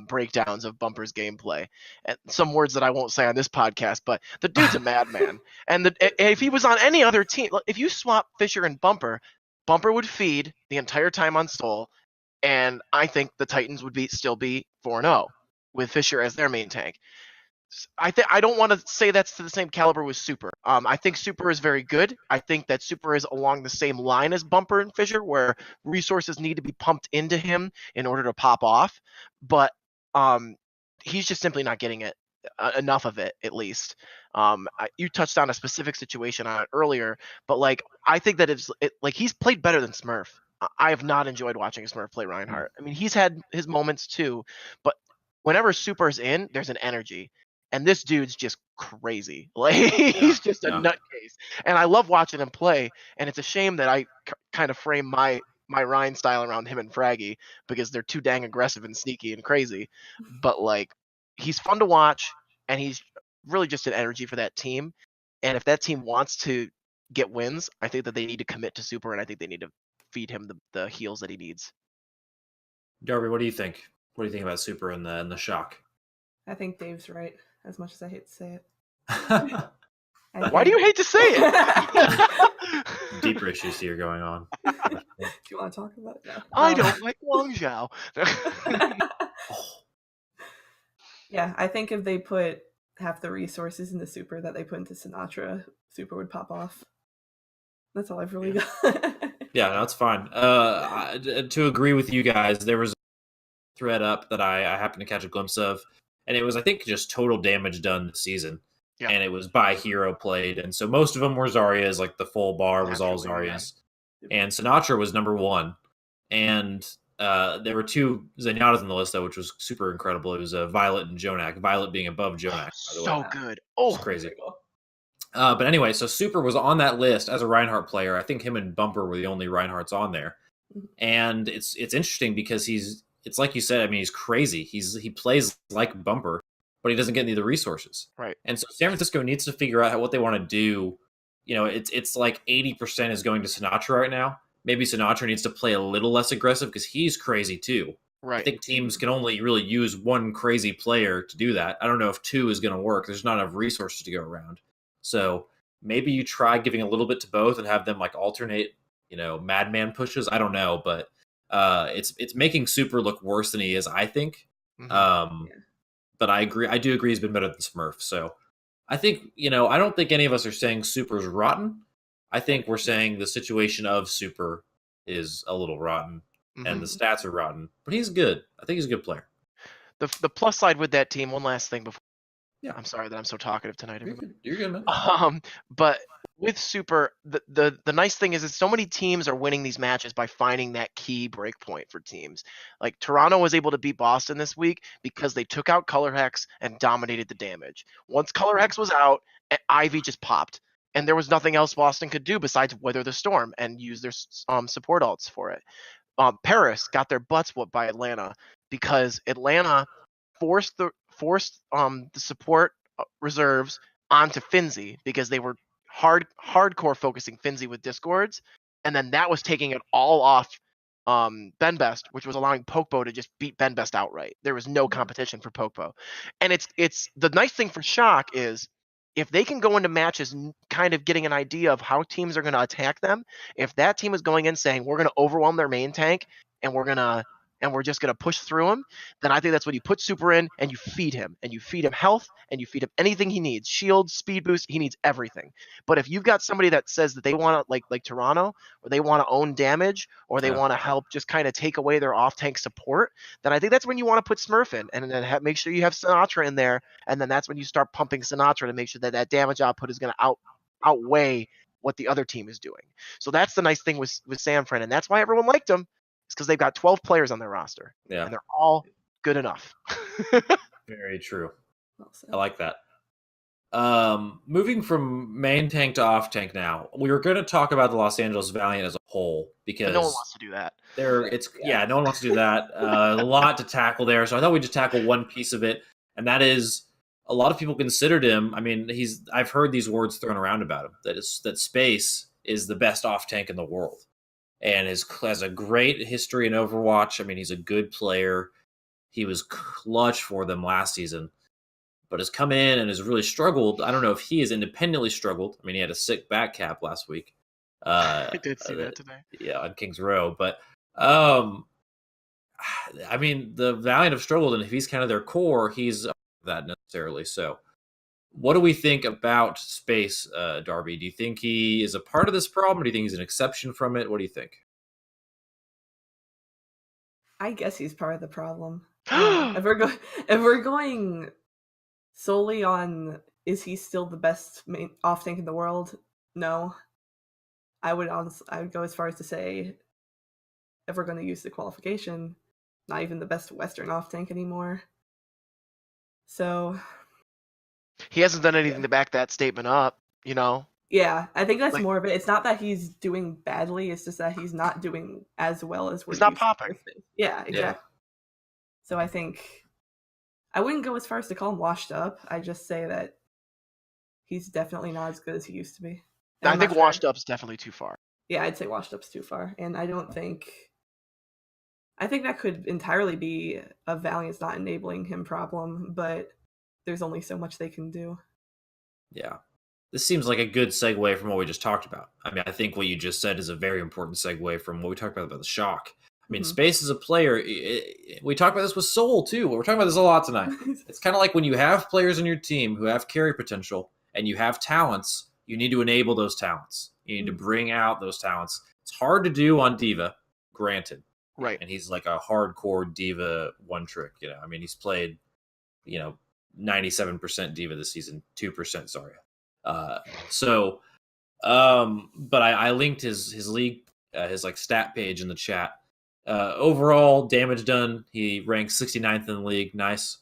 breakdowns of Bumper's gameplay, and some words that I won't say on this podcast, but the dude's a madman. And if he was on any other team, if you swap Fissure and Bumper would feed the entire time on Soul, and I think the Titans would still be 4-0 with Fissure as their main tank. I don't want to say that's to the same caliber with Super. I think Super is very good. I think that Super is along the same line as Bumper and Fissure, where resources need to be pumped into him in order to pop off. But he's just simply not getting it enough of it, at least. You touched on a specific situation on it earlier, but I think that he's played better than Smurf. I have not enjoyed watching Smurf play Reinhardt. I mean, he's had his moments too, but whenever Super's in, there's an energy. And this dude's just crazy. He's just a nutcase. And I love watching him play. And it's a shame that I kind of frame my Ryan style around him and Fraggy because they're too dang aggressive and sneaky and crazy. But he's fun to watch, and he's really just an energy for that team. And if that team wants to get wins, I think that they need to commit to Super, and I think they need to feed him the heals that he needs. Darby, what do you think? What do you think about Super and the Shock? I think Dave's right, as much as I hate to say it. Why do you hate to say it? Deeper issues here going on. Do you want to talk about it? No. I don't like Hangzhou. Yeah, I think if they put half the resources into Super that they put into Sinatra, Super would pop off. That's all I've really got. Yeah, no, it's fine. To agree with you guys, there was a thread up that I happened to catch a glimpse of, and it was, I think, just total damage done this season. and it was by hero played. And so most of them were Zarya's, like the full bar was all Zarya's. And Sinatra was number 1. And there were 2 Zenyatas on the list, though, which was super incredible. It was Violet and Jonak. Violet being above Jonak, by the way. So good. Oh, it's crazy. But anyway, so Super was on that list as a Reinhardt player. I think him and Bumper were the only Reinhardts on there. And it's interesting because it's like you said, I mean, he's crazy. He plays like Bumper, but he doesn't get any of the resources. Right. And so San Francisco needs to figure out what they want to do. You know, it's like 80% is going to Sinatra right now. Maybe Sinatra needs to play a little less aggressive because he's crazy too. Right. I think teams can only really use one crazy player to do that. I don't know if 2 is going to work. There's not enough resources to go around. So maybe you try giving a little bit to both and have them like alternate, madman pushes. I don't know, but it's making Super look worse than he is, I think. But I agree. I do agree he's been better than Smurf. So I think, I don't think any of us are saying Super's rotten. I think we're saying the situation of Super is a little rotten and the stats are rotten, but he's good. I think he's a good player. The plus side with that team, one last thing before. Yeah. I'm sorry that I'm so talkative tonight. You're good, man. But with Super, the nice thing is that so many teams are winning these matches by finding that key break point for teams. Like Toronto was able to beat Boston this week because they took out Color Hex and dominated the damage. Once Color Hex was out, Ivy just popped. And there was nothing else Boston could do besides weather the storm and use their support alts for it. Paris got their butts whooped by Atlanta because Atlanta forced the support reserves onto Finzi because they were hardcore focusing Finzi with discords, and then that was taking it all off Ben Best, which was allowing Pokebo to just beat Ben Best outright. There was no competition for Pokebo. And it's the nice thing for Shock is if they can go into matches kind of getting an idea of how teams are going to attack them, if that team is going in saying we're going to overwhelm their main tank and we're just going to push through him, then I think that's when you put Super in and you feed him health and you feed him anything he needs, shield, speed boost, he needs everything. But if you've got somebody that says that they want to like Toronto, or they want to own damage, or they want to help just kind of take away their off tank support, then I think that's when you want to put Smurf in and then make sure you have Sinatra in there. And then that's when you start pumping Sinatra to make sure that damage output is going to outweigh what the other team is doing. So that's the nice thing with San Fran, and that's why everyone liked him. It's because they've got 12 players on their roster. Yeah. And they're all good enough. Very true. I like that. Moving from main tank to off tank now, we were going to talk about the Los Angeles Valiant as a whole because but no one wants to do that. No one wants to do that. A lot to tackle there. So I thought we'd just tackle one piece of it. And that is a lot of people considered him. I mean, I've heard these words thrown around about him that Space is the best off tank in the world. And has a great history in Overwatch. I mean, he's a good player. He was clutch for them last season, but has come in and has really struggled. I don't know if he has independently struggled. I mean, he had a sick back cap last week. I did see that today. Yeah, on Kings Row. But, I mean, the Valiant have struggled, and if he's kind of their core, he's not that necessarily. So what do we think about Space, Darby? Do you think he is a part of this problem? Do you think he's an exception from it? What do you think? I guess he's part of the problem. If we're going solely on is he still the best main off tank in the world? No. I would go as far as to say if we're going to use the qualification, not even the best Western off tank anymore. So he hasn't done anything to back that statement up, Yeah, I think that's more of it. It's not that he's doing badly, it's just that he's not doing as well as we're he's not popping. Yeah, exactly. Yeah. So I think I wouldn't go as far as to call him washed up. I just say that he's definitely not as good as he used to be. I think washed up is definitely too far. Yeah, I'd say washed up's too far. And I think that could entirely be a Valiant's not enabling him problem, but there's only so much they can do. Yeah. This seems like a good segue from what we just talked about. I mean, I think what you just said is a very important segue from what we talked about the Shock. I mean, Space is a player. We talked about this with Soul, too. We're talking about this a lot tonight. It's kind of like when you have players in your team who have carry potential and you have talents, you need to enable those talents. You need to bring out those talents. It's hard to do on D.Va, granted. Right. And he's like a hardcore D.Va one trick. I mean, he's played, 97% diva this season, 2% Zarya. But I linked his league, his like stat page in the chat. Overall damage done, he ranks 69th in the league. Nice.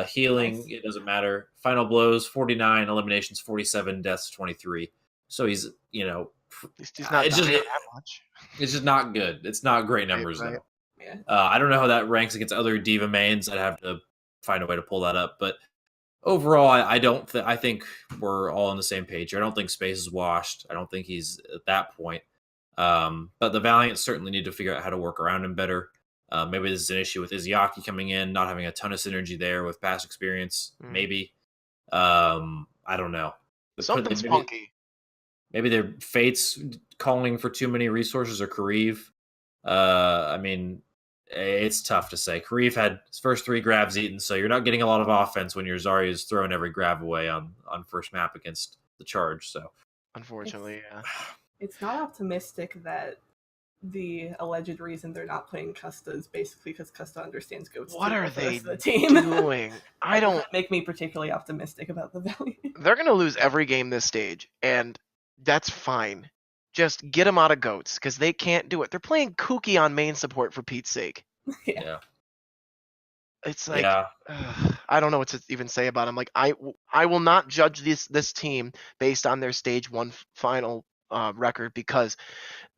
Healing, Nice. it doesn't matter. Final blows, 49. Eliminations, 47. Deaths, 23. So he's, He's not it's just that much. It's just not good. It's not great numbers Right. though. Yeah. I don't know how that ranks against other diva mains. I'd have to find a way to pull that up. But overall, I think we're all on the same page here. I don't think Space is washed. I don't think he's at that point. But the Valiant certainly need to figure out how to work around him better. Maybe this is an issue with Izayaki coming in, not having a ton of synergy there with past experience. Maybe. I don't know. Something's funky. Maybe their Fate's calling for too many resources, or Kariv. I mean, it's tough to say. Kariv had his first 3 grabs eaten, so you're not getting a lot of offense when your Zarya is throwing every grab away on first map against the charge. So, unfortunately, yeah. It's not optimistic that the alleged reason they're not playing Custa is basically because Custa understands goats. What are they the team doing? I don't make me particularly optimistic about the Valiant. They're gonna lose every game this stage, and that's fine. Just get them out of goats because they can't do it. They're playing Kooky on main support for Pete's sake. Yeah. It's like I don't know what to even say about them. Like I will not judge this team based on their stage 1 final record because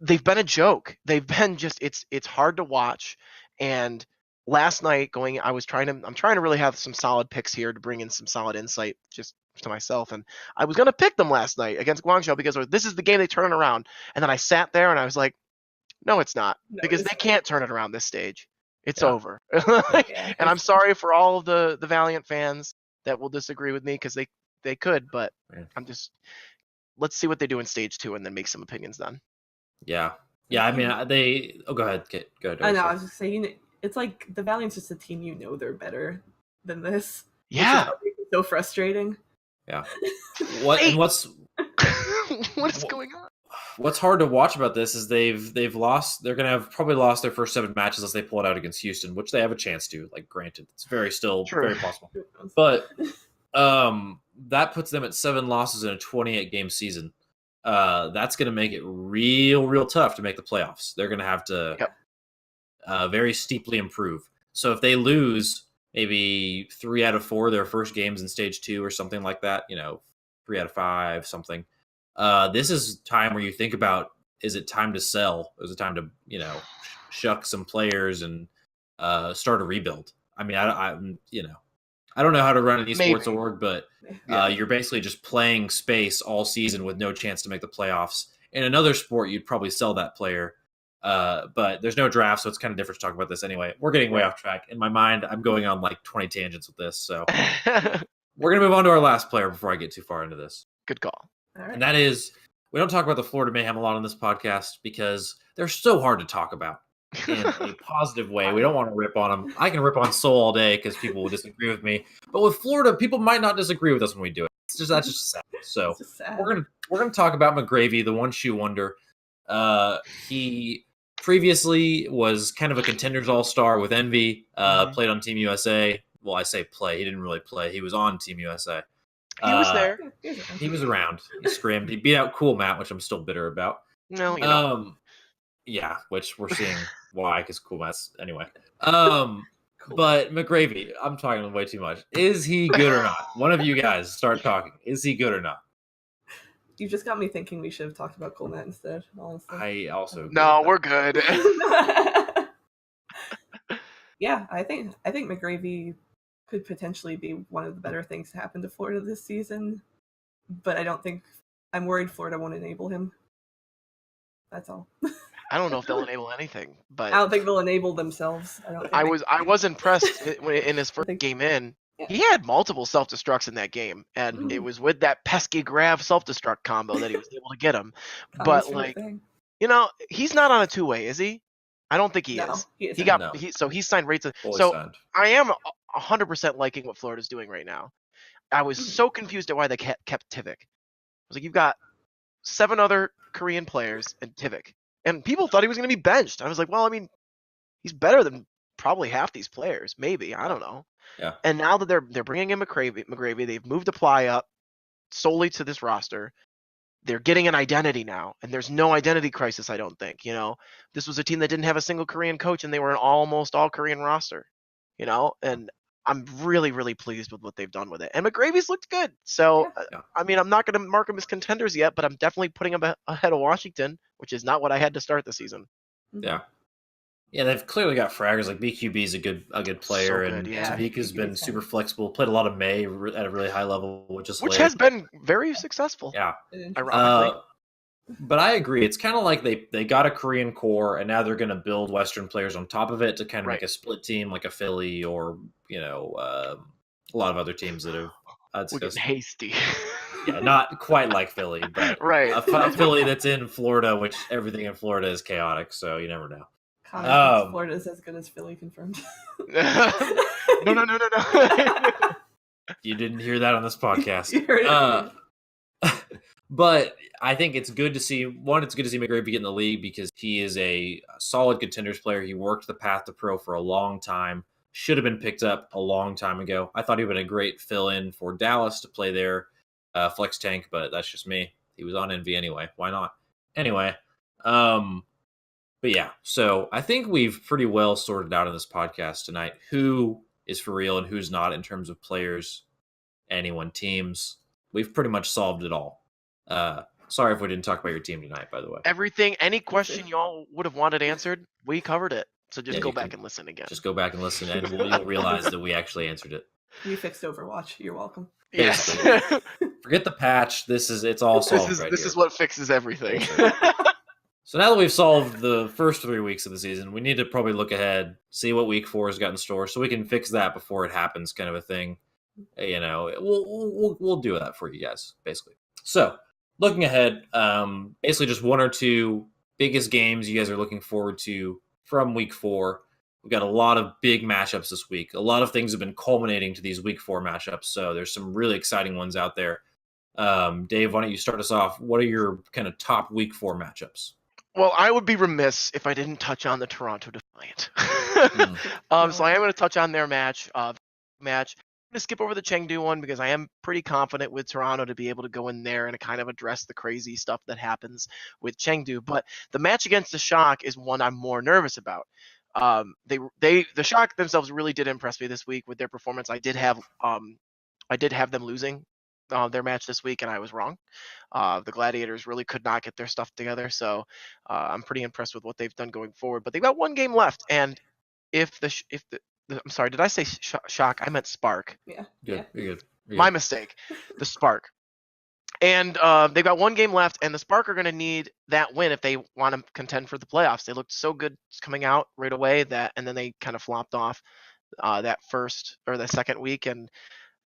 they've been a joke. They've been just it's hard to watch. And last night I'm trying to really have some solid picks here to bring in some solid insight just to myself, and I was gonna pick them last night against Guangzhou because this is the game they turn around, and then I sat there and I was like, no, it's not, because they can't turn it around this stage. It's over. And I'm sorry for all of the Valiant fans that will disagree with me because they could, but I'm just let's see what they do in stage 2 and then make some opinions then. Yeah. I mean, go ahead, Kit. Go ahead. I know. I was just saying, it's like the Valiant's just a team. They're better than this. Yeah. It's so frustrating. Yeah. What's going on? What's hard to watch about this is they've lost. They're gonna have probably lost their first 7 matches unless they pull it out against Houston, which they have a chance to. Like, granted, it's very possible. But that puts them at 7 losses in a 28-game season. That's gonna make it real tough to make the playoffs. They're gonna have to very steeply improve. So if they lose maybe 3 out of 4 their first games in stage 2 or something like that, 3 out of 5, something. This is time where you think about, is it time to sell? Is it time to, shuck some players and start a rebuild? I mean, I don't know how to run an esports org, but you're basically just playing space all season with no chance to make the playoffs. In another sport, you'd probably sell that player. But there's no draft, so it's kind of different to talk about this anyway. We're getting way off track. In my mind, I'm going on like 20 tangents with this. So we're going to move on to our last player before I get too far into this. Good call. Right. And that is, we don't talk about the Florida Mayhem a lot on this podcast because they're so hard to talk about in a positive way. We don't want to rip on them. I can rip on Seoul all day because people will disagree with me. But with Florida, people might not disagree with us when we do it. That's just sad. So we're gonna talk about McGravy, the one shoe wonder. He previously was kind of a contenders all-star with Envy, played on Team USA. Well, I say play. He didn't really play. He was on Team USA. He was there. He was around. He scrimmed. He beat out Cool Matt, which I'm still bitter about. No, yeah, which we're seeing why, because Cool Matt's anyway. But McGravy, I'm talking way too much. Is he good or not? One of you guys start talking. Is he good or not? You just got me thinking we should have talked about Coleman instead, honestly. I also we're good. Yeah, I think McGravy could potentially be one of the better things to happen to Florida this season, but I'm worried Florida won't enable him. That's all. I don't know if they'll enable anything, but I don't think they'll enable themselves. I was impressed in his first game in. Yeah. He had multiple self-destructs in that game, and it was with that pesky grab self-destruct combo that he was able to get him. But he's not on a 2-way, is he? I don't think he is. He signed rates. So I am 100% liking what Florida's doing right now. I was so confused at why they kept Tivik. I was like, you've got 7 other Korean players and Tivik, and people thought he was going to be benched. I was like, well, I mean, he's better than probably half these players, maybe. I don't know. Yeah. And now that they're bringing in McGravy, they've moved Apply up solely to this roster. They're getting an identity now, and there's no identity crisis, I don't think. This was a team that didn't have a single Korean coach, and they were an almost all Korean roster. And I'm really, really pleased with what they've done with it. And McGravy's looked good. So, Yeah. I mean, I'm not going to mark them as contenders yet, but I'm definitely putting them ahead of Washington, which is not what I had to start the season. Yeah. Yeah, they've clearly got fraggers. Like BQB is a good player, So good, and yeah. Tamika's been super flexible. Played a lot of May at a really high level, which has been very successful. Yeah, ironically. But I agree. It's kind of like they got a Korean core, and now they're going to build Western players on top of it to kind of make a split team, like a Philly or a lot of other teams that have. We're getting hasty. Yeah, not quite like Philly, but right. a Philly that's in Florida, which everything in Florida is chaotic, so you never know. Florida is as good as Philly, confirmed. No. You didn't hear that on this podcast. You heard it. But I think it's good to see, it's good to see McGravy get in the league because he is a solid contenders player. He worked the path to pro for a long time. Should have been picked up a long time ago. I thought he would have been a great fill-in for Dallas to play their flex tank, but that's just me. He was on NV anyway. Why not? Anyway, but yeah, so I think we've pretty well sorted out in this podcast tonight who is for real and who's not in terms of players, anyone, teams. We've pretty much solved it all. Sorry if we didn't talk about your team tonight, by the way. Everything, any question y'all would have wanted answered, we covered it. So just go back and listen again. Just go back and listen, and you'll realize that we actually answered it. We fixed Overwatch. You're welcome. Yes. Forget the patch. It's all solved. This is what fixes everything. So now that we've solved the first 3 weeks of the season, we need to probably look ahead, see what week 4 has got in store, so we can fix that before it happens, kind of a thing. We'll do that for you guys, basically. So looking ahead, basically just 1 or 2 biggest games you guys are looking forward to from week 4. We've got a lot of big matchups this week. A lot of things have been culminating to these week 4 matchups, so there's some really exciting ones out there. Dave, why don't you start us off? What are your kind of top week 4 matchups? Well, I would be remiss if I didn't touch on the Toronto Defiant. So I am going to touch on their match. I'm going to skip over the Chengdu one because I am pretty confident with Toronto to be able to go in there and kind of address the crazy stuff that happens with Chengdu. But the match against the Shock is one I'm more nervous about. The Shock themselves really did impress me this week with their performance. I did have them losing their match this week, and I was wrong. The Gladiators really could not get their stuff together, so I'm pretty impressed with what they've done going forward. But they've got 1 game left, and if the I'm sorry, did I say Shock? I meant Spark. Yeah. Good. You're good. My mistake. The Spark. And they've got 1 game left, and the Spark are going to need that win if they want to contend for the playoffs. They looked so good coming out right away and then they kind of flopped off that first or the second week, and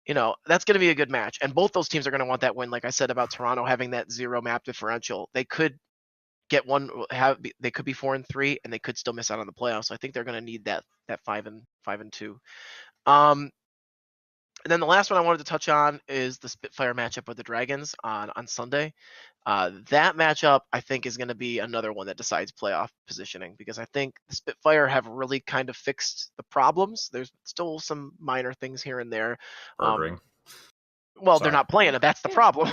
that's going to be a good match. And both those teams are going to want that win. Like I said about Toronto having that 0 map differential, they could get they could be 4-3, and they could still miss out on the playoffs. So I think they're going to need that 5-2. And then the last one I wanted to touch on is the Spitfire matchup with the Dragons on Sunday. That matchup, I think, is going to be another one that decides playoff positioning because I think the Spitfire have really kind of fixed the problems. There's still some minor things here and there. They're not playing it. That's the problem.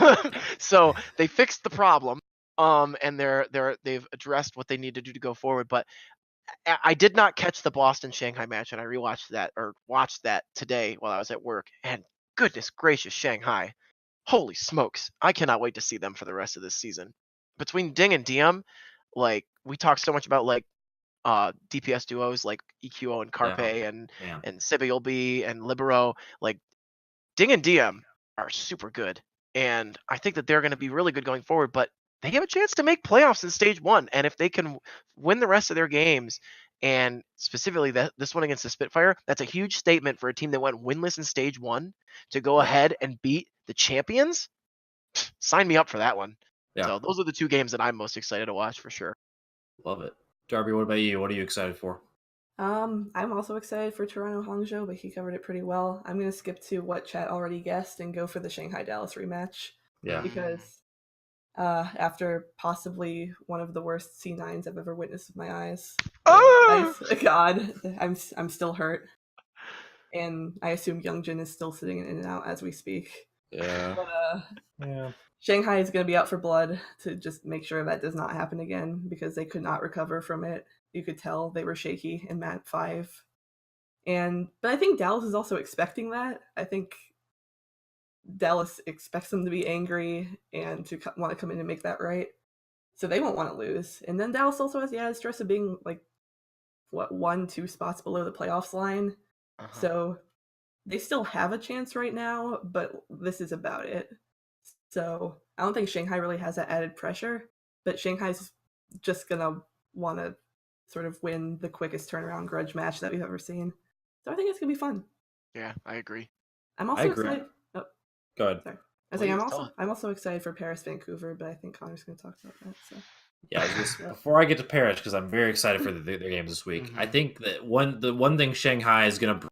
So they fixed the problem, and they've addressed what they need to do to go forward. But I did not catch the Boston-Shanghai match, and I watched that today while I was at work. And goodness gracious, Shanghai. Holy smokes. I cannot wait to see them for the rest of this season. Between Ding and DM, like, we talk so much about, like, DPS duos like EQO and Carpe and Sibiolb and Libero. Like, Ding and DM are super good. And I think that they're going to be really good going forward, but they have a chance to make playoffs in stage 1. And if they can win the rest of their games, and specifically this one against the Spitfire, that's a huge statement for a team that went winless in stage 1 to go ahead and beat the champions. Sign me up for that one. Yeah. So those are the 2 games that I'm most excited to watch for sure. Love it. Darby, what about you? What are you excited for? I'm also excited for Toronto Hangzhou, but he covered it pretty well. I'm going to skip to what chat already guessed and go for the Shanghai Dallas rematch. Yeah. Because after possibly one of the worst C9s I've ever witnessed with my eyes. God, I'm still hurt. And I assume Youngjin is still sitting in and out as we speak. Yeah. But Yeah. Shanghai is going to be out for blood to just make sure that does not happen again because they could not recover from it. You could tell they were shaky in map 5. But I think Dallas is also expecting that. I think Dallas expects them to be angry and to want to come in and make that right. So they won't want to lose. And then Dallas also has the added stress of being like, 1-2 spots below the playoffs line. So they still have a chance right now, but this is about it. So I don't think Shanghai really has that added pressure, but Shanghai's just going to want to sort of win the quickest turnaround grudge match that we've ever seen. So I think it's going to be fun. Yeah, I agree. I'm also excited. Oh, go ahead. Sorry. I'm also excited for Paris Vancouver, but I think Connor's going to talk about that. So. Yeah, before I get to Paris, because I'm very excited for their games this week. I think that the one thing Shanghai is going to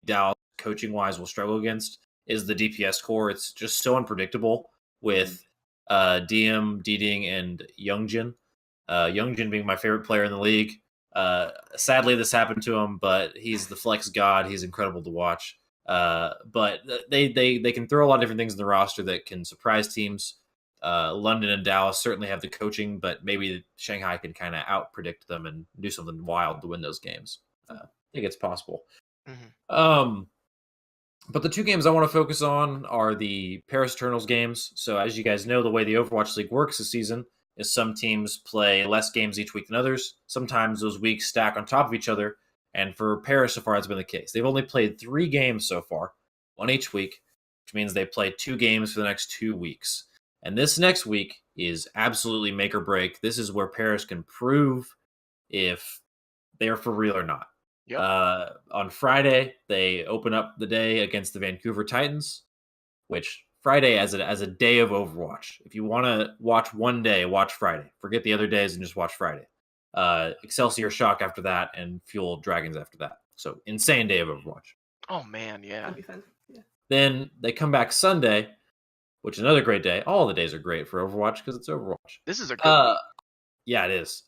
Dallas coaching wise will struggle against is the DPS core. It's just so unpredictable with Diem, Diding, and Youngjin. Youngjin being my favorite player in the league. Sadly, this happened to him, but he's the flex god. He's incredible to watch. But they can throw a lot of different things in the roster that can surprise teams. London and Dallas certainly have the coaching, but maybe Shanghai can kind of out predict them and do something wild to win those games. I think it's possible. But the 2 games I want to focus on are the Paris Eternals games. So as you guys know, the way the Overwatch League works this season is some teams play less games each week than others. Sometimes those weeks stack on top of each other. And for Paris, so far, that's been the case. They've only played 3 games so far, 1 each week, which means they play 2 games for the next 2 weeks. And this next week is absolutely make or break. This is where Paris can prove if they're for real or not. Yep. On Friday, they open up the day against the Vancouver Titans, which Friday as a day of Overwatch. If you want to watch one day, watch Friday. Forget the other days and just watch Friday. Excelsior Shock after that, and Fuel Dragons after that. So insane day of Overwatch. Oh man, yeah. That'd be fun. Yeah. Then they come back Sunday, which is another great day. All the days are great for Overwatch because it's Overwatch. This is a good week. Yeah, it is.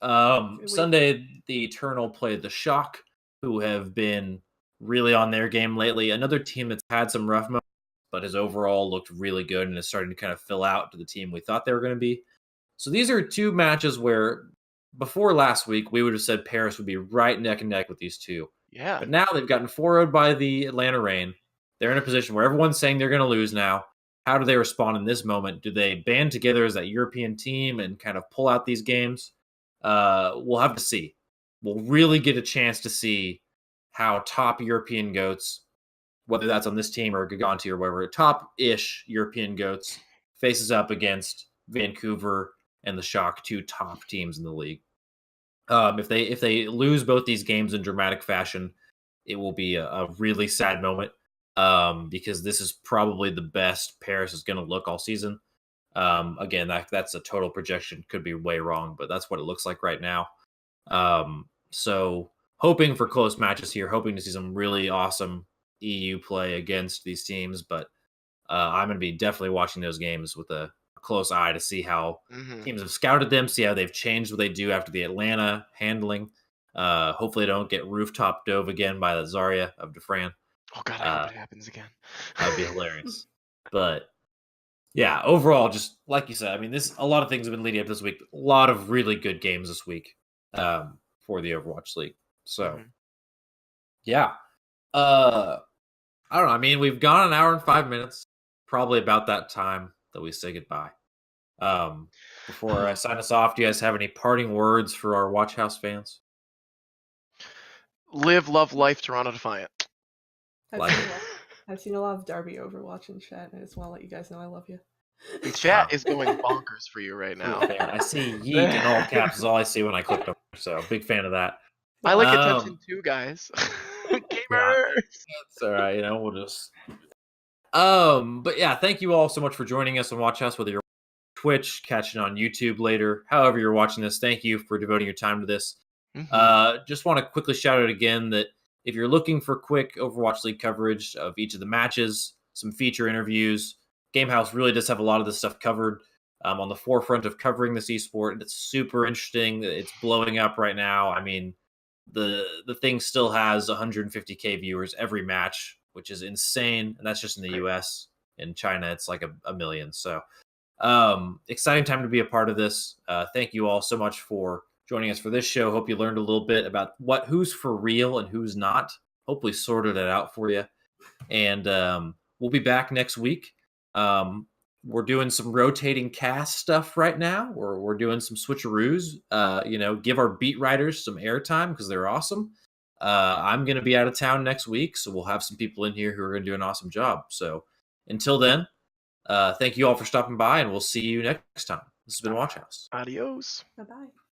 Sunday, the Eternal play the Shock, who have been really on their game lately. Another team that's had some rough moments, but has overall looked really good and is starting to kind of fill out to the team we thought they were going to be. So these are 2 matches where before last week, we would have said Paris would be right neck and neck with these 2. Yeah. But now they've gotten 4-0'd by the Atlanta Reign. They're in a position where everyone's saying they're going to lose now. How do they respond in this moment? Do they band together as that European team and kind of pull out these games? We'll have to see. We'll really get a chance to see how top European GOATs, whether that's on this team or Giganti or whatever, top-ish European GOATs faces up against Vancouver and the Shock, 2 top teams in the league. If they lose both these games in dramatic fashion, it will be a really sad moment. Because this is probably the best Paris is going to look all season. Again, that's a total projection. Could be way wrong, but that's what it looks like right now. So hoping for close matches here, hoping to see some really awesome EU play against these teams, but I'm going to be definitely watching those games with a close eye to see how teams have scouted them, see how they've changed what they do after the Atlanta handling. Hopefully they don't get rooftop dove again by the Zarya of Dufran. Oh god, I hope it happens again. That'd be hilarious. But yeah, overall, just like you said, I mean, a lot of things have been leading up this week. A lot of really good games this week for the Overwatch League. So yeah, I don't know. I mean, we've gone an hour and 5 minutes. Probably about that time that we say goodbye. Before I sign us off, do you guys have any parting words for our WatchHaus fans? Live, love, life, Toronto Defiant. I've seen a lot of Darby Overwatch in chat, and I just want to let you guys know I love you. The chat is going bonkers for you right now. I see yeet in all caps is all I see when I click over, so big fan of that. I like attention too, guys. Gamers! Yeah, that's all right, we'll just... But yeah, thank you all so much for joining us on WatchHaus, whether you're on Twitch, catching on YouTube later, however you're watching this, thank you for devoting your time to this. Just want to quickly shout out again that if you're looking for quick Overwatch League coverage of each of the matches, some feature interviews, Game Haus really does have a lot of this stuff covered. On the forefront of covering this esport. It's super interesting. It's blowing up right now. I mean, the thing still has 150K viewers every match, which is insane, and that's just in the US. In China, it's like a million. So exciting time to be a part of this. Thank you all so much for joining us for this show. Hope you learned a little bit about who's for real and who's not. Hopefully sorted it out for you. And we'll be back next week. We're doing some rotating cast stuff right now. We're doing some switcheroos. Give our beat writers some airtime because they're awesome. I'm going to be out of town next week, so we'll have some people in here who are going to do an awesome job. So until then, thank you all for stopping by, and we'll see you next time. This has been WatchHaus. Adios. Bye-bye.